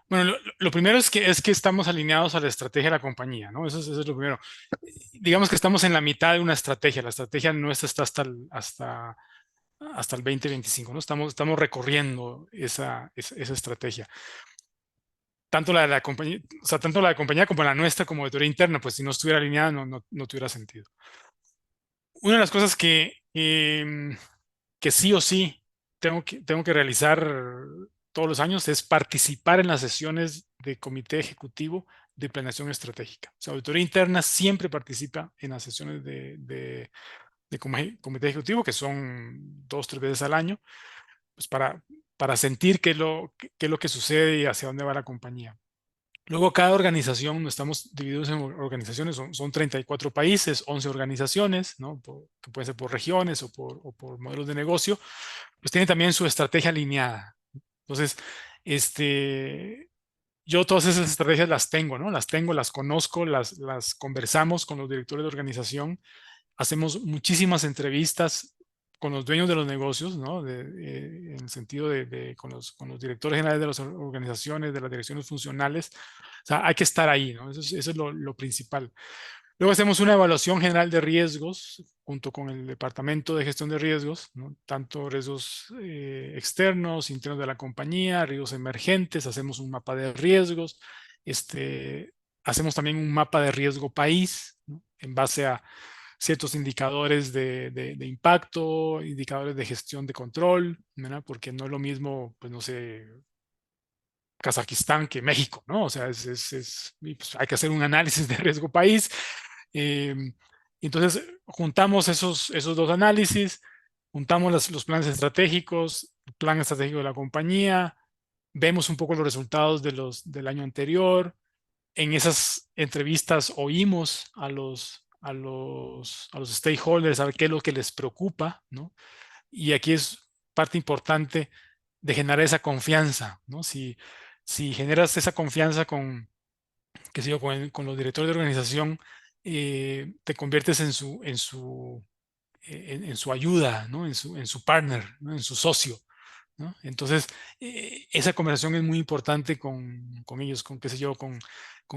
Bueno, lo primero es que estamos alineados a la estrategia de la compañía, ¿no? Eso es lo primero. Digamos que estamos en la mitad de una estrategia. La estrategia nuestra está hasta el 2025, ¿no? Estamos recorriendo esa estrategia. Tanto la de la compañía, o sea, tanto la de compañía como la nuestra como auditoría interna, pues si no estuviera alineada no tuviera sentido. Una de las cosas que sí o sí tengo que realizar todos los años es participar en las sesiones de comité ejecutivo de planeación estratégica. O sea, auditoría interna siempre participa en las sesiones de comité ejecutivo, que son 2, 3 veces al año, pues para sentir qué es lo que sucede y hacia dónde va la compañía. Luego, cada organización, no estamos divididos en organizaciones, son 34 países, 11 organizaciones, ¿no? Que pueden ser por regiones o por modelos de negocio, pues tienen también su estrategia alineada. Entonces, este, yo todas esas estrategias las tengo, ¿no? Las conozco, las conversamos con los directores de organización, hacemos muchísimas entrevistas con los dueños de los negocios, ¿no? En el sentido con los directores generales de las organizaciones, de las direcciones funcionales. O sea, hay que estar ahí, ¿no? Eso es lo principal. Luego hacemos una evaluación general de riesgos junto con el Departamento de Gestión de Riesgos, ¿no? Tanto riesgos externos, internos de la compañía, riesgos emergentes, hacemos un mapa de riesgos, hacemos también un mapa de riesgo país, ¿no? En base a ciertos indicadores de impacto, indicadores de gestión de control, ¿verdad? Porque no es lo mismo, pues no sé, Kazajistán que México, ¿no? O sea, y pues hay que hacer un análisis de riesgo país. eh, entonces, juntamos esos dos análisis, juntamos los planes estratégicos, el plan estratégico de la compañía, vemos un poco los resultados del año anterior. En esas entrevistas oímos a los stakeholders a ver qué es lo que les preocupa, ¿no? Y aquí es parte importante de generar esa confianza, ¿no? Si generas esa confianza qué sé yo, con los directores de organización, te conviertes en su ayuda, ¿no? En su partner, ¿no? En su socio, ¿no? Entonces, esa conversación es muy importante con ellos, qué sé yo, con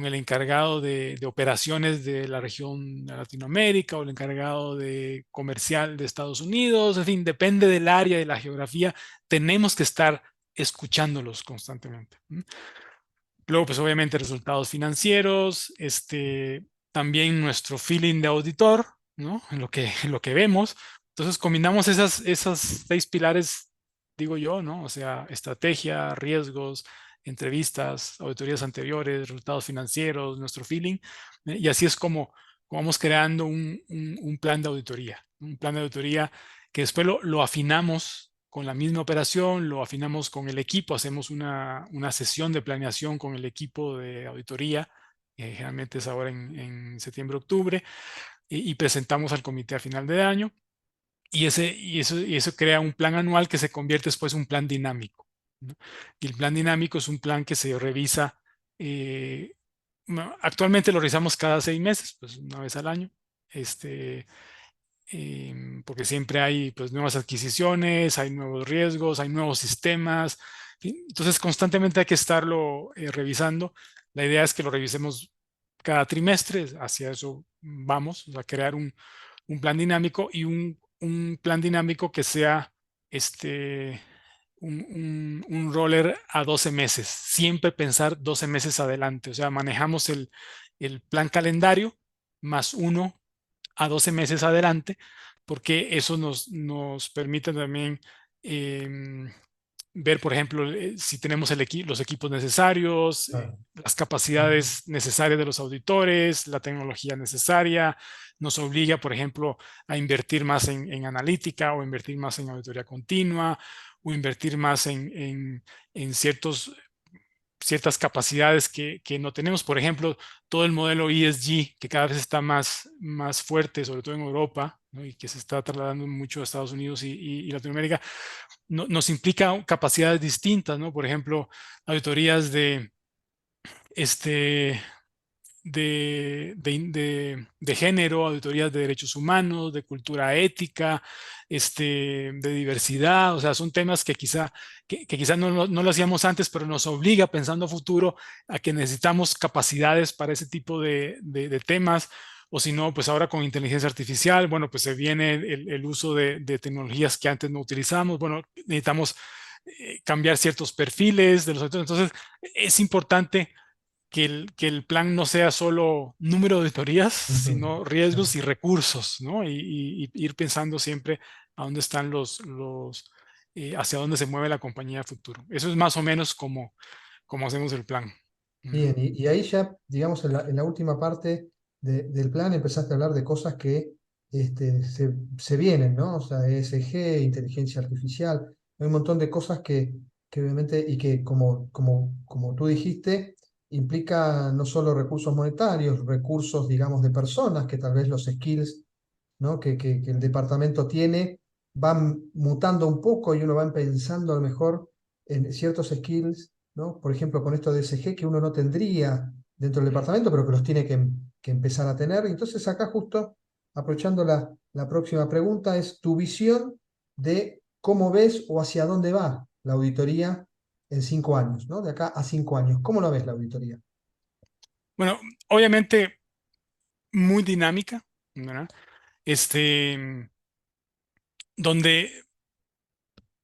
el encargado de operaciones de la región de Latinoamérica o el encargado de comercial de Estados Unidos, en fin, depende del área, de la geografía, tenemos que estar escuchándolos constantemente. Luego, pues obviamente resultados financieros, también nuestro feeling de auditor, ¿no? En lo que vemos. Entonces combinamos esas 6 pilares, digo yo, ¿no? O sea, estrategia, riesgos, entrevistas, auditorías anteriores, resultados financieros, nuestro feeling. Y así es como vamos creando un plan de auditoría. Un plan de auditoría que después lo afinamos con la misma operación, lo afinamos con el equipo, hacemos una sesión de planeación con el equipo de auditoría, que generalmente es ahora en septiembre, octubre, y presentamos al comité a final de año. Y eso crea un plan anual que se convierte después en un plan dinámico, ¿no? Y el plan dinámico es un plan que se revisa, eh, actualmente lo revisamos cada 6 meses, pues una vez al año, este, porque siempre hay pues nuevas adquisiciones, hay nuevos riesgos, hay nuevos sistemas. Entonces constantemente hay que estarlo revisando. La idea es que lo revisemos cada trimestre, hacia eso vamos, a crear un plan dinámico y un plan dinámico que sea este, un roller a 12 meses, siempre pensar 12 meses adelante, o sea, manejamos el plan calendario más uno a 12 meses adelante, porque eso nos permite también em, ver, por ejemplo, si tenemos los equipos necesarios, Claro. las capacidades necesarias de los auditores, la tecnología necesaria. Nos obliga, por ejemplo, a invertir más en analítica o invertir más en auditoría continua o invertir más en ciertas capacidades que no tenemos. Por ejemplo, todo el modelo ESG, que cada vez está más fuerte, sobre todo en Europa, ¿no? Y que se está trasladando mucho a Estados Unidos y Latinoamérica, nos implica capacidades distintas, ¿no? Por ejemplo, auditorías este, de género, auditorías de derechos humanos, de cultura ética, de diversidad. O sea, son temas que quizá no lo hacíamos antes, pero nos obliga, pensando a futuro, a que necesitamos capacidades para ese tipo de temas. O si no, pues ahora con inteligencia artificial, bueno, pues se viene el uso de tecnologías que antes no utilizamos. Bueno, necesitamos cambiar ciertos perfiles de los auditores. Entonces, es importante que el plan no sea solo número de auditorías, Ujú. sino Sí. riesgos y recursos, ¿no? Y ir pensando siempre a dónde están hacia dónde se mueve la compañía a futuro. Eso es más o menos como hacemos el plan. Ujú. Bien, y ahí ya, digamos, en la última parte del plan empezaste a hablar de cosas que se vienen, ¿no? O sea, ESG, inteligencia artificial, hay un montón de cosas que obviamente, y que como tú dijiste, implica no solo recursos monetarios, recursos, digamos, de personas, que tal vez los skills, ¿no? que el departamento tiene van mutando un poco y uno va pensando a lo mejor en ciertos skills, ¿no? Por ejemplo, con esto de SG que uno no tendría dentro del departamento, pero que los tiene que empezar a tener. Entonces acá justo, aprovechando la próxima pregunta, es tu visión de cómo ves o hacia dónde va la auditoría en 5 años, ¿no? De acá a 5 años. ¿Cómo lo ves la auditoría? Bueno, obviamente muy dinámica, ¿verdad? Donde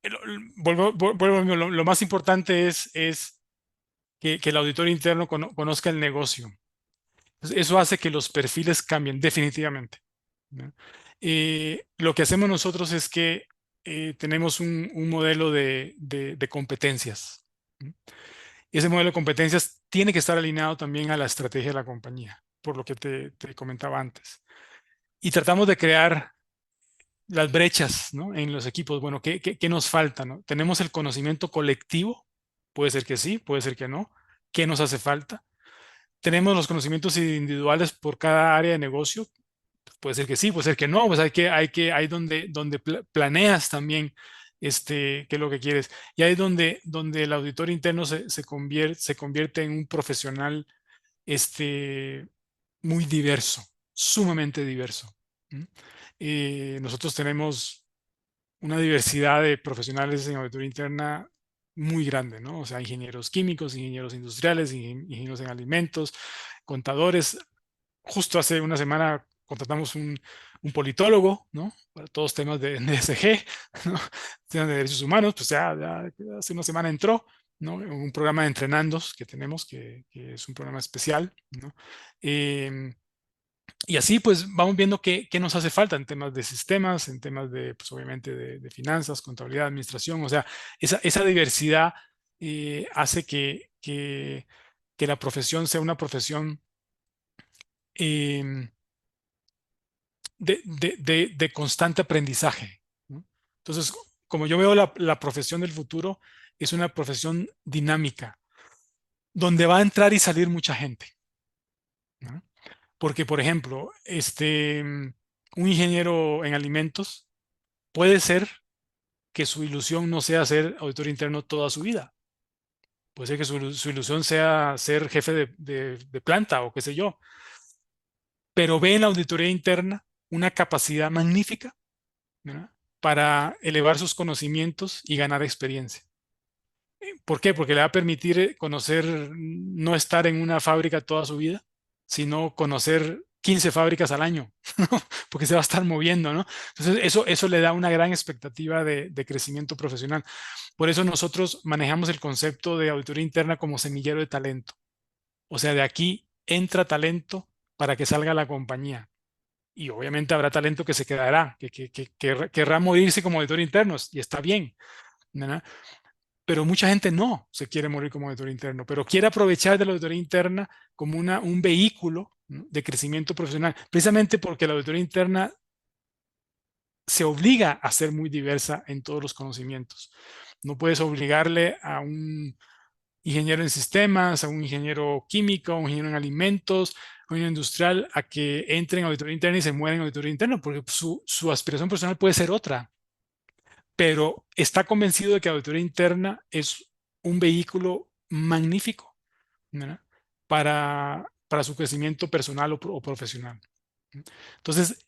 lo más importante es que el auditor interno conozca el negocio. Entonces, eso hace que los perfiles cambien definitivamente, ¿no? Lo que hacemos nosotros es que tenemos un modelo de competencias, ¿no? Y ese modelo de competencias tiene que estar alineado también a la estrategia de la compañía, por lo que te comentaba antes. Y tratamos de crear las brechas, ¿no? En los equipos. Bueno, ¿qué nos falta, ¿no? ¿Tenemos el conocimiento colectivo? Puede ser que sí, puede ser que no. ¿Qué nos hace falta? ¿Tenemos los conocimientos individuales por cada área de negocio? Puede ser que sí, puede ser que no. Pues hay donde planeas también qué es lo que quieres. Y ahí es donde el auditor interno se convierte en un profesional muy diverso, sumamente diverso. ¿Mm? Nosotros tenemos una diversidad de profesionales en auditoría interna muy grande, ¿no? O sea, ingenieros químicos, ingenieros industriales, ingenieros en alimentos, contadores. Justo hace una semana contratamos un politólogo, ¿no? Para todos temas de ESG, ¿no? Temas de derechos humanos, pues ya hace una semana entró, ¿no? En un programa de entrenandos que tenemos, que es un programa especial, ¿no? Em, y así pues vamos viendo qué nos hace falta en temas de sistemas, en temas pues obviamente de finanzas, contabilidad, administración. O sea, esa diversidad hace que la profesión sea una profesión em, de constante aprendizaje, ¿no? Entonces, como yo veo la profesión del futuro, es una profesión dinámica, donde va a entrar y salir mucha gente, ¿no? Porque, por ejemplo, un ingeniero en alimentos puede ser que su ilusión no sea ser auditor interno toda su vida. Puede ser que su ilusión sea ser jefe de planta o qué sé yo, pero ve en la auditoría interna una capacidad magnífica, ¿verdad?, para elevar sus conocimientos y ganar experiencia. ¿Por qué? Porque le va a permitir conocer, no estar en una fábrica toda su vida, sino conocer 15 fábricas al año, ¿no? Porque se va a estar moviendo, ¿no? Entonces, eso le da una gran expectativa de crecimiento profesional. Por eso nosotros manejamos el concepto de auditoría interna como semillero de talento. O sea, de aquí entra talento para que salga la compañía. Y obviamente habrá talento que se quedará, que querrá morirse como auditor interno, y está bien, ¿verdad? Pero mucha gente no se quiere morir como auditor interno, pero quiere aprovechar de la auditoría interna como un vehículo, ¿no?, de crecimiento profesional, precisamente porque la auditoría interna se obliga a ser muy diversa en todos los conocimientos. No puedes obligarle a un ingeniero en sistemas, a un ingeniero químico, a un ingeniero en alimentos, a un ingeniero industrial, a que entre en auditoría interna y se muera en auditoría interna, porque su aspiración profesional puede ser otra, pero está convencido de que auditoría interna es un vehículo magnífico, ¿verdad?, para su crecimiento personal o profesional. Entonces,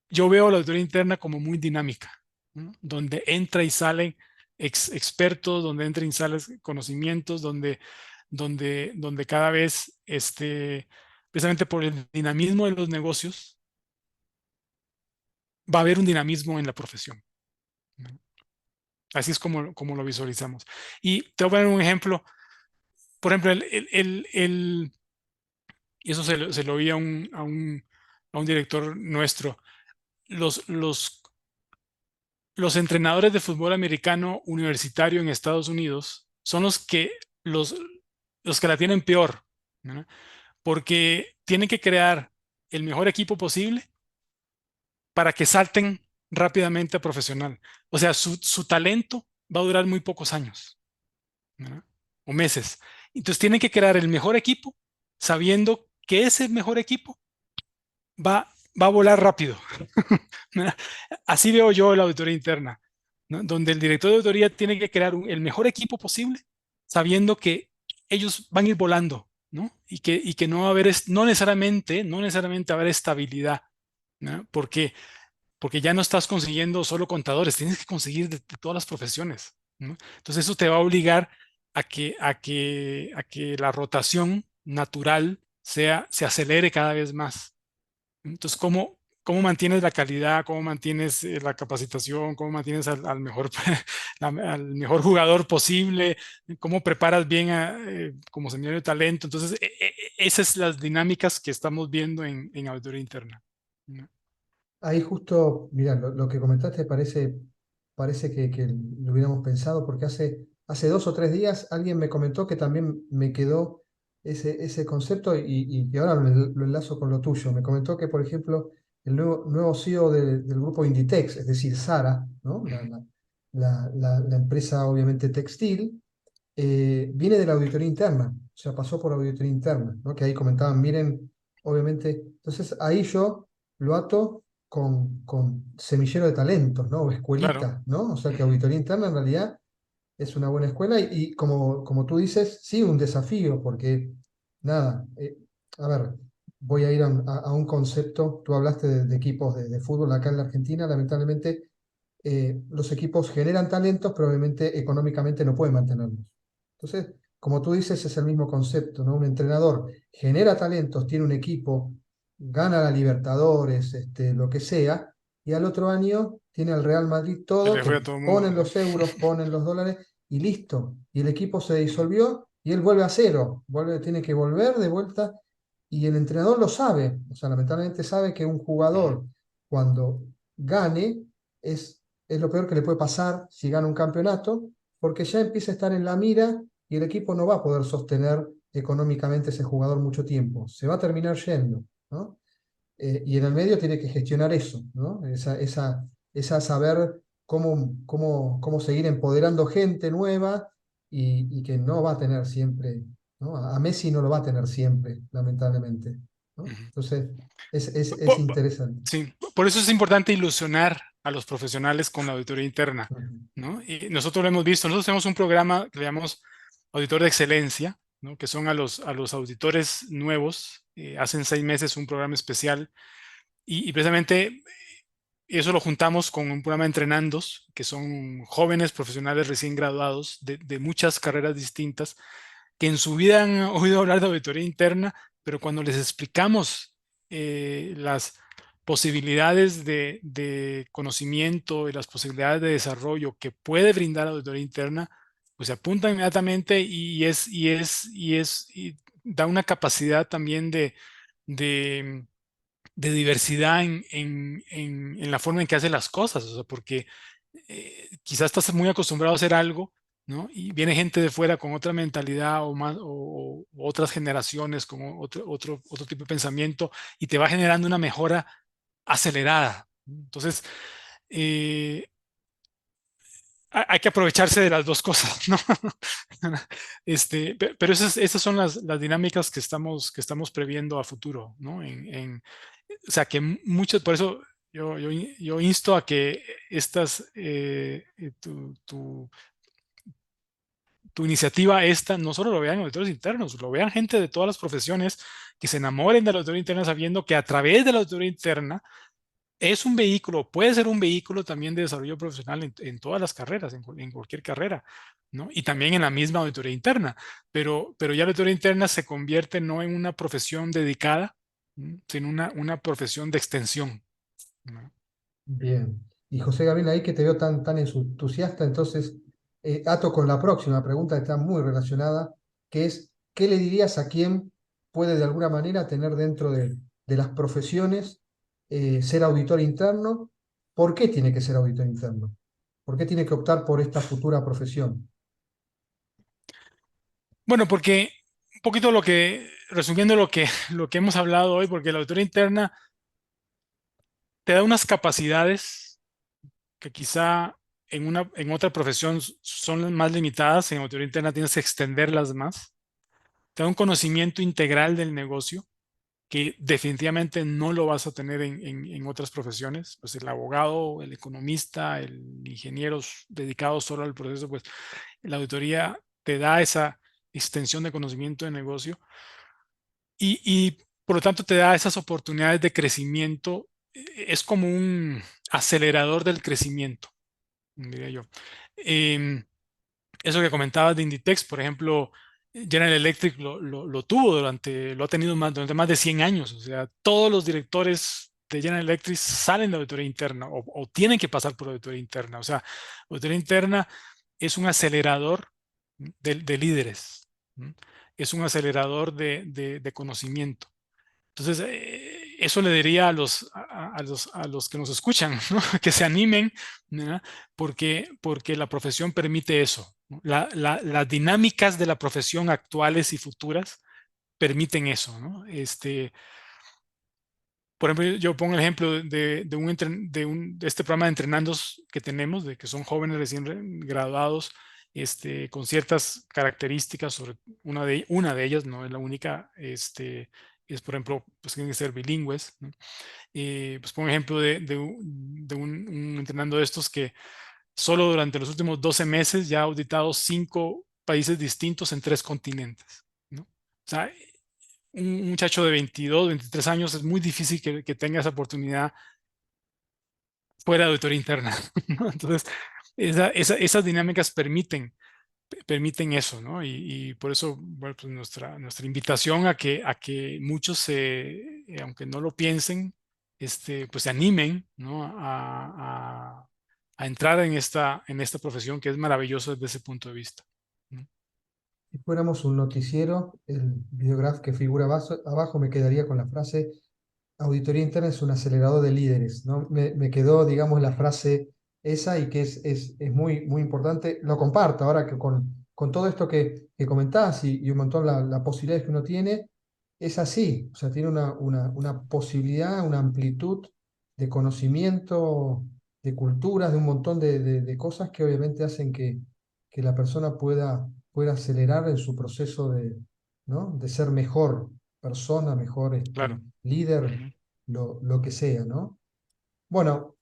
yo veo la auditoría interna como muy dinámica, ¿no?, donde entra y salen expertos, donde entra y salen conocimientos, donde cada vez, precisamente por el dinamismo de los negocios, va a haber un dinamismo en la profesión, ¿no? Así es como lo visualizamos. Y te voy a poner un ejemplo. Por ejemplo, y eso se lo oí a un director nuestro. Los entrenadores de fútbol americano universitario en Estados Unidos son los, los que la tienen peor, ¿no?, porque tienen que crear el mejor equipo posible para que salten rápidamente a profesional. O sea, su talento va a durar muy pocos años, ¿no?, o meses. Entonces tienen que crear el mejor equipo sabiendo que ese mejor equipo va a volar rápido. Así veo yo la auditoría interna, ¿no?, donde el director de auditoría tiene que crear el mejor equipo posible, sabiendo que ellos van a ir volando, ¿no? Y que no va a haber, no necesariamente va a haber estabilidad, ¿no? Porque ya no estás consiguiendo solo contadores, tienes que conseguir de todas las profesiones, ¿no? Entonces eso te va a obligar a que la rotación natural se acelere cada vez más. Entonces, ¿cómo mantienes la calidad? ¿Cómo mantienes la capacitación? ¿Cómo mantienes al mejor, al mejor jugador posible? ¿Cómo preparas bien como semillero de talento? Entonces, esas son las dinámicas que estamos viendo en auditoría interna, ¿no? Ahí justo, mira, lo que comentaste parece que lo hubiéramos pensado, porque hace 2 o 3 días alguien me comentó que también me quedó ese concepto y ahora lo enlazo con lo tuyo. Me comentó que, por ejemplo, el nuevo CEO del grupo Inditex, es decir, Zara, ¿no?, la empresa obviamente textil, viene de la auditoría interna, o sea, pasó por auditoría interna, ¿no? Que ahí comentaban, miren, obviamente, entonces ahí yo lo ato con semillero de talentos, ¿no? O Claro. escuelita, ¿no? O sea, que auditoría interna en realidad es una buena escuela y como tú dices, sí, un desafío, porque nada, a ver, voy a ir a un concepto, tú hablaste de equipos de fútbol acá en la Argentina, lamentablemente los equipos generan talentos, pero obviamente económicamente no pueden mantenerlos. Entonces, como tú dices, es el mismo concepto, ¿no? Un entrenador genera talentos, tiene un equipo, gana la Libertadores, lo que sea, y al otro año tiene al Real Madrid Se todo, le fue que a todo el mundo. ponen los euros, ponen los dólares, y listo. Y el equipo se disolvió y él vuelve a cero, tiene que volver de vuelta, y el entrenador lo sabe, o sea, lamentablemente sabe que un jugador cuando gane es lo peor que le puede pasar si gana un campeonato, porque ya empieza a estar en la mira y el equipo no va a poder sostener económicamente ese jugador mucho tiempo. Se va a terminar yendo, ¿no? Y en el medio tiene que gestionar eso, ¿no? Esa saber cómo seguir empoderando gente nueva y que no va a tener siempre, ¿no? A Messi no lo va a tener siempre, lamentablemente, ¿no? Ujú. Entonces, es Po- interesante. Sí, por eso es importante ilusionar a los profesionales con la auditoría interna, Ujú. ¿no? Y nosotros lo hemos visto, nosotros tenemos un programa que le llamamos Auditor de Excelencia, ¿no? Que son a los auditores nuevos, hacen 6 meses un programa especial y precisamente eso lo juntamos con un programa de entrenandos, que son jóvenes profesionales recién graduados de muchas carreras distintas, que en su vida han oído hablar de auditoría interna, pero cuando les explicamos las posibilidades de conocimiento y las posibilidades de desarrollo que puede brindar la auditoría interna, pues se apuntan inmediatamente y da una capacidad también de de diversidad en la forma en que hace las cosas, o sea, porque quizás estás muy acostumbrado a hacer algo, ¿no? Y viene gente de fuera con otra mentalidad o, más, o otras generaciones con otro tipo de pensamiento y te va generando una mejora acelerada. Entonces, eh, hay que aprovecharse de las dos cosas, ¿no? Pero esas son las dinámicas que estamos previendo a futuro, ¿no? O sea, que muchos, por eso yo insto a que estas, tu iniciativa esta, no solo lo vean auditores internos, lo vean gente de todas las profesiones que se enamoren de la auditoría interna sabiendo que a través de la auditoría interna es un vehículo, puede ser un vehículo también de desarrollo profesional en todas las carreras, en cualquier carrera, ¿no? Y también en la misma auditoría interna, pero ya la auditoría interna se convierte no en una profesión dedicada, ¿no? Sino una profesión de extensión, ¿no? Bien. Y José Gabriel, ahí que te veo tan entusiasta, entonces ato con la próxima pregunta que está muy relacionada, que es, ¿qué le dirías a quien puede de alguna manera tener dentro de las profesiones ser auditor interno? ¿Por qué tiene que ser auditor interno? ¿Por qué tiene que optar por esta futura profesión? Bueno, porque un poquito resumiendo lo que hemos hablado hoy, porque la auditoría interna te da unas capacidades que quizá en otra profesión son más limitadas, en auditoría interna tienes que extenderlas más. Te da un conocimiento integral del negocio que definitivamente no lo vas a tener en otras profesiones. Pues el abogado, el economista, el ingeniero dedicado solo al proceso, pues la auditoría te da esa extensión de conocimiento de negocio y por lo tanto te da esas oportunidades de crecimiento. Es como un acelerador del crecimiento, diría yo. Em, Eso que comentabas de Inditex, por ejemplo, General Electric lo tuvo lo ha tenido durante más de 100 años. O sea, todos los directores de General Electric salen de auditoría interna o tienen que pasar por auditoría interna. O sea, auditoría interna es un acelerador de líderes, ¿no? Es un acelerador de conocimiento. Entonces, eso le diría a los que nos escuchan, ¿no? Que se animen, ¿no? Porque la profesión permite eso, ¿no? Las dinámicas de la profesión actuales y futuras permiten eso, ¿no? Por ejemplo, yo pongo el ejemplo de este programa de entrenandos que tenemos, de que son jóvenes recién graduados, con ciertas características, sobre una de ellas, no es la única, es por ejemplo, pues tienen que ser bilingües, ¿no? Pues pongo ejemplo un entrenando de estos que solo durante los últimos 12 meses ya ha auditado 5 países distintos en 3 continentes, ¿no? O sea, un muchacho de 22, 23 años es muy difícil que tenga esa oportunidad fuera de auditoría interna, ¿no? Entonces, esas dinámicas permiten eso, ¿no? Y por eso, bueno, pues nuestra invitación a que muchos, aunque no lo piensen, pues se animen, ¿no? A entrar en esta profesión que es maravillosa desde ese punto de vista, ¿no? Si fuéramos un noticiero, el videograph que figura abajo me quedaría con la frase: auditoría interna es un acelerador de líderes, ¿no? Me quedó, digamos, la frase esa y que es muy importante. Lo comparto ahora que con todo esto que comentás y un montón la posibilidades que uno tiene, es así. O sea, tiene una posibilidad, una amplitud de conocimiento de culturas, de un montón de cosas que obviamente hacen que la persona pueda acelerar en su proceso ¿no? de ser mejor persona, mejor Claro. líder, Ujú. lo que sea, ¿no? Bueno,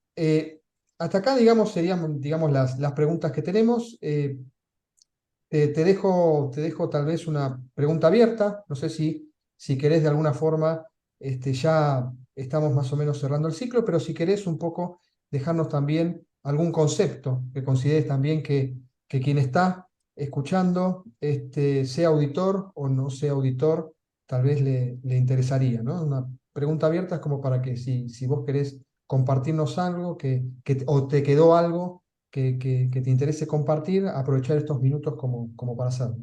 hasta acá, digamos, serían, digamos, las preguntas que tenemos. Te dejo tal vez una pregunta abierta. No sé si querés de alguna forma, ya estamos más o menos cerrando el ciclo, pero si querés un poco dejarnos también algún concepto que consideres también que quien está escuchando, sea auditor o no sea auditor, tal vez le interesaría, ¿no? Una pregunta abierta es como para que si vos querés compartirnos algo o te quedó algo que te interese compartir, aprovechar estos minutos como para hacerlo.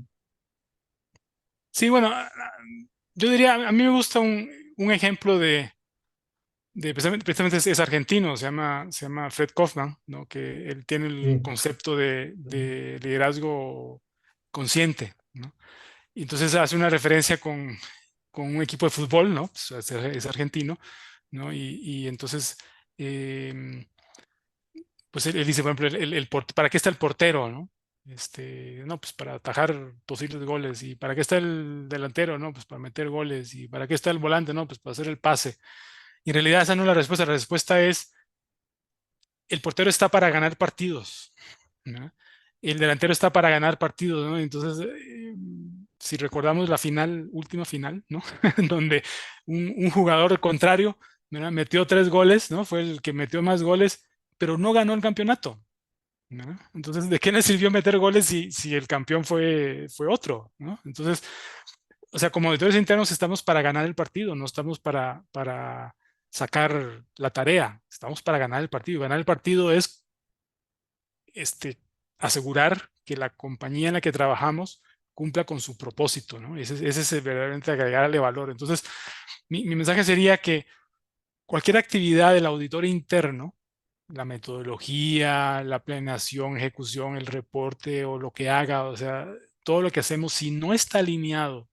Sí, bueno, yo diría, a mí me gusta un ejemplo precisamente es argentino, se llama Fred Kaufman, ¿no? Que él tiene el Sí, concepto de liderazgo consciente, ¿no? Y entonces hace una referencia con un equipo de fútbol, ¿no? Pues, es argentino, ¿no? Y entonces, em, pues él dice, por ejemplo, ¿para qué está el portero, no? No, pues para atajar posibles goles. ¿Y para qué está el delantero? No, pues para meter goles. ¿Y para qué está el volante? No, pues para hacer el pase. Y en realidad esa no es la respuesta. La respuesta es, el portero está para ganar partidos, ¿no? El delantero está para ganar partidos, ¿no? Entonces, si recordamos la final, última final, ¿no? Donde un jugador contrario, ¿verdad? Metió 3 goles, ¿no? Fue el que metió más goles, pero no ganó el campeonato, ¿no? Entonces, ¿de qué le sirvió meter goles si el campeón fue otro, ¿no? Entonces, o sea, como auditores internos estamos para ganar el partido, no estamos para sacar la tarea, estamos para ganar el partido. Ganar el partido es este, asegurar que la compañía en la que trabajamos cumpla con su propósito, ¿no? Ese es verdaderamente agregarle valor. Entonces, mi mensaje sería que cualquier actividad del auditor interno, la metodología, la planeación, ejecución, el reporte o lo que haga, o sea, todo lo que hacemos, si no está alineado,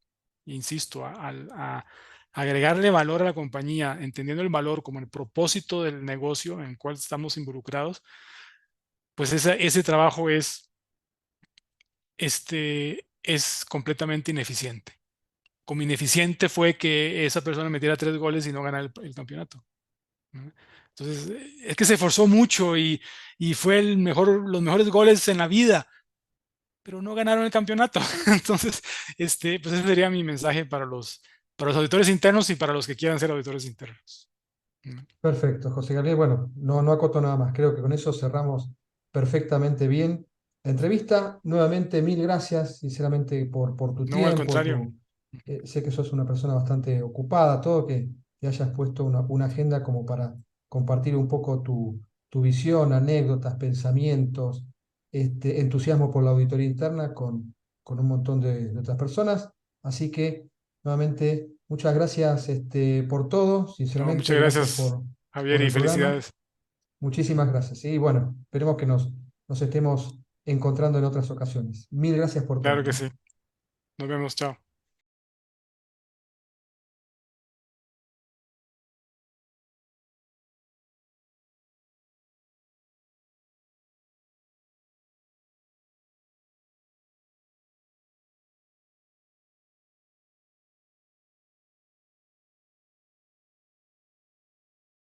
insisto, a agregarle valor a la compañía, entendiendo el valor como el propósito del negocio en el cual estamos involucrados, pues ese trabajo es completamente ineficiente. Como ineficiente fue que esa persona metiera 3 goles y no ganara el campeonato, ¿no? Entonces, es que se esforzó mucho y fue los mejores goles en la vida, pero no ganaron el campeonato. Entonces, pues ese sería mi mensaje para los auditores internos y para los que quieran ser auditores internos, ¿no? perfecto, José Gabriel. Bueno, no acoto nada más. Creo que con eso cerramos perfectamente bien la entrevista. Nuevamente, mil gracias, sinceramente, por tu No, al tiempo, contrario. sé que sos una persona bastante ocupada, todo, que hayas puesto una agenda como para compartir un poco tu visión, anécdotas, pensamientos, entusiasmo por la auditoría interna con un montón de otras personas. Así que, nuevamente, muchas gracias, por todo. No, Sinceramente, muchas gracias gracias, por Javier, el y programa. felicidades. Muchísimas gracias. Y bueno, esperemos que nos estemos encontrando en otras ocasiones. Mil gracias por Claro todo, que ¿eh? sí. Nos vemos, chao.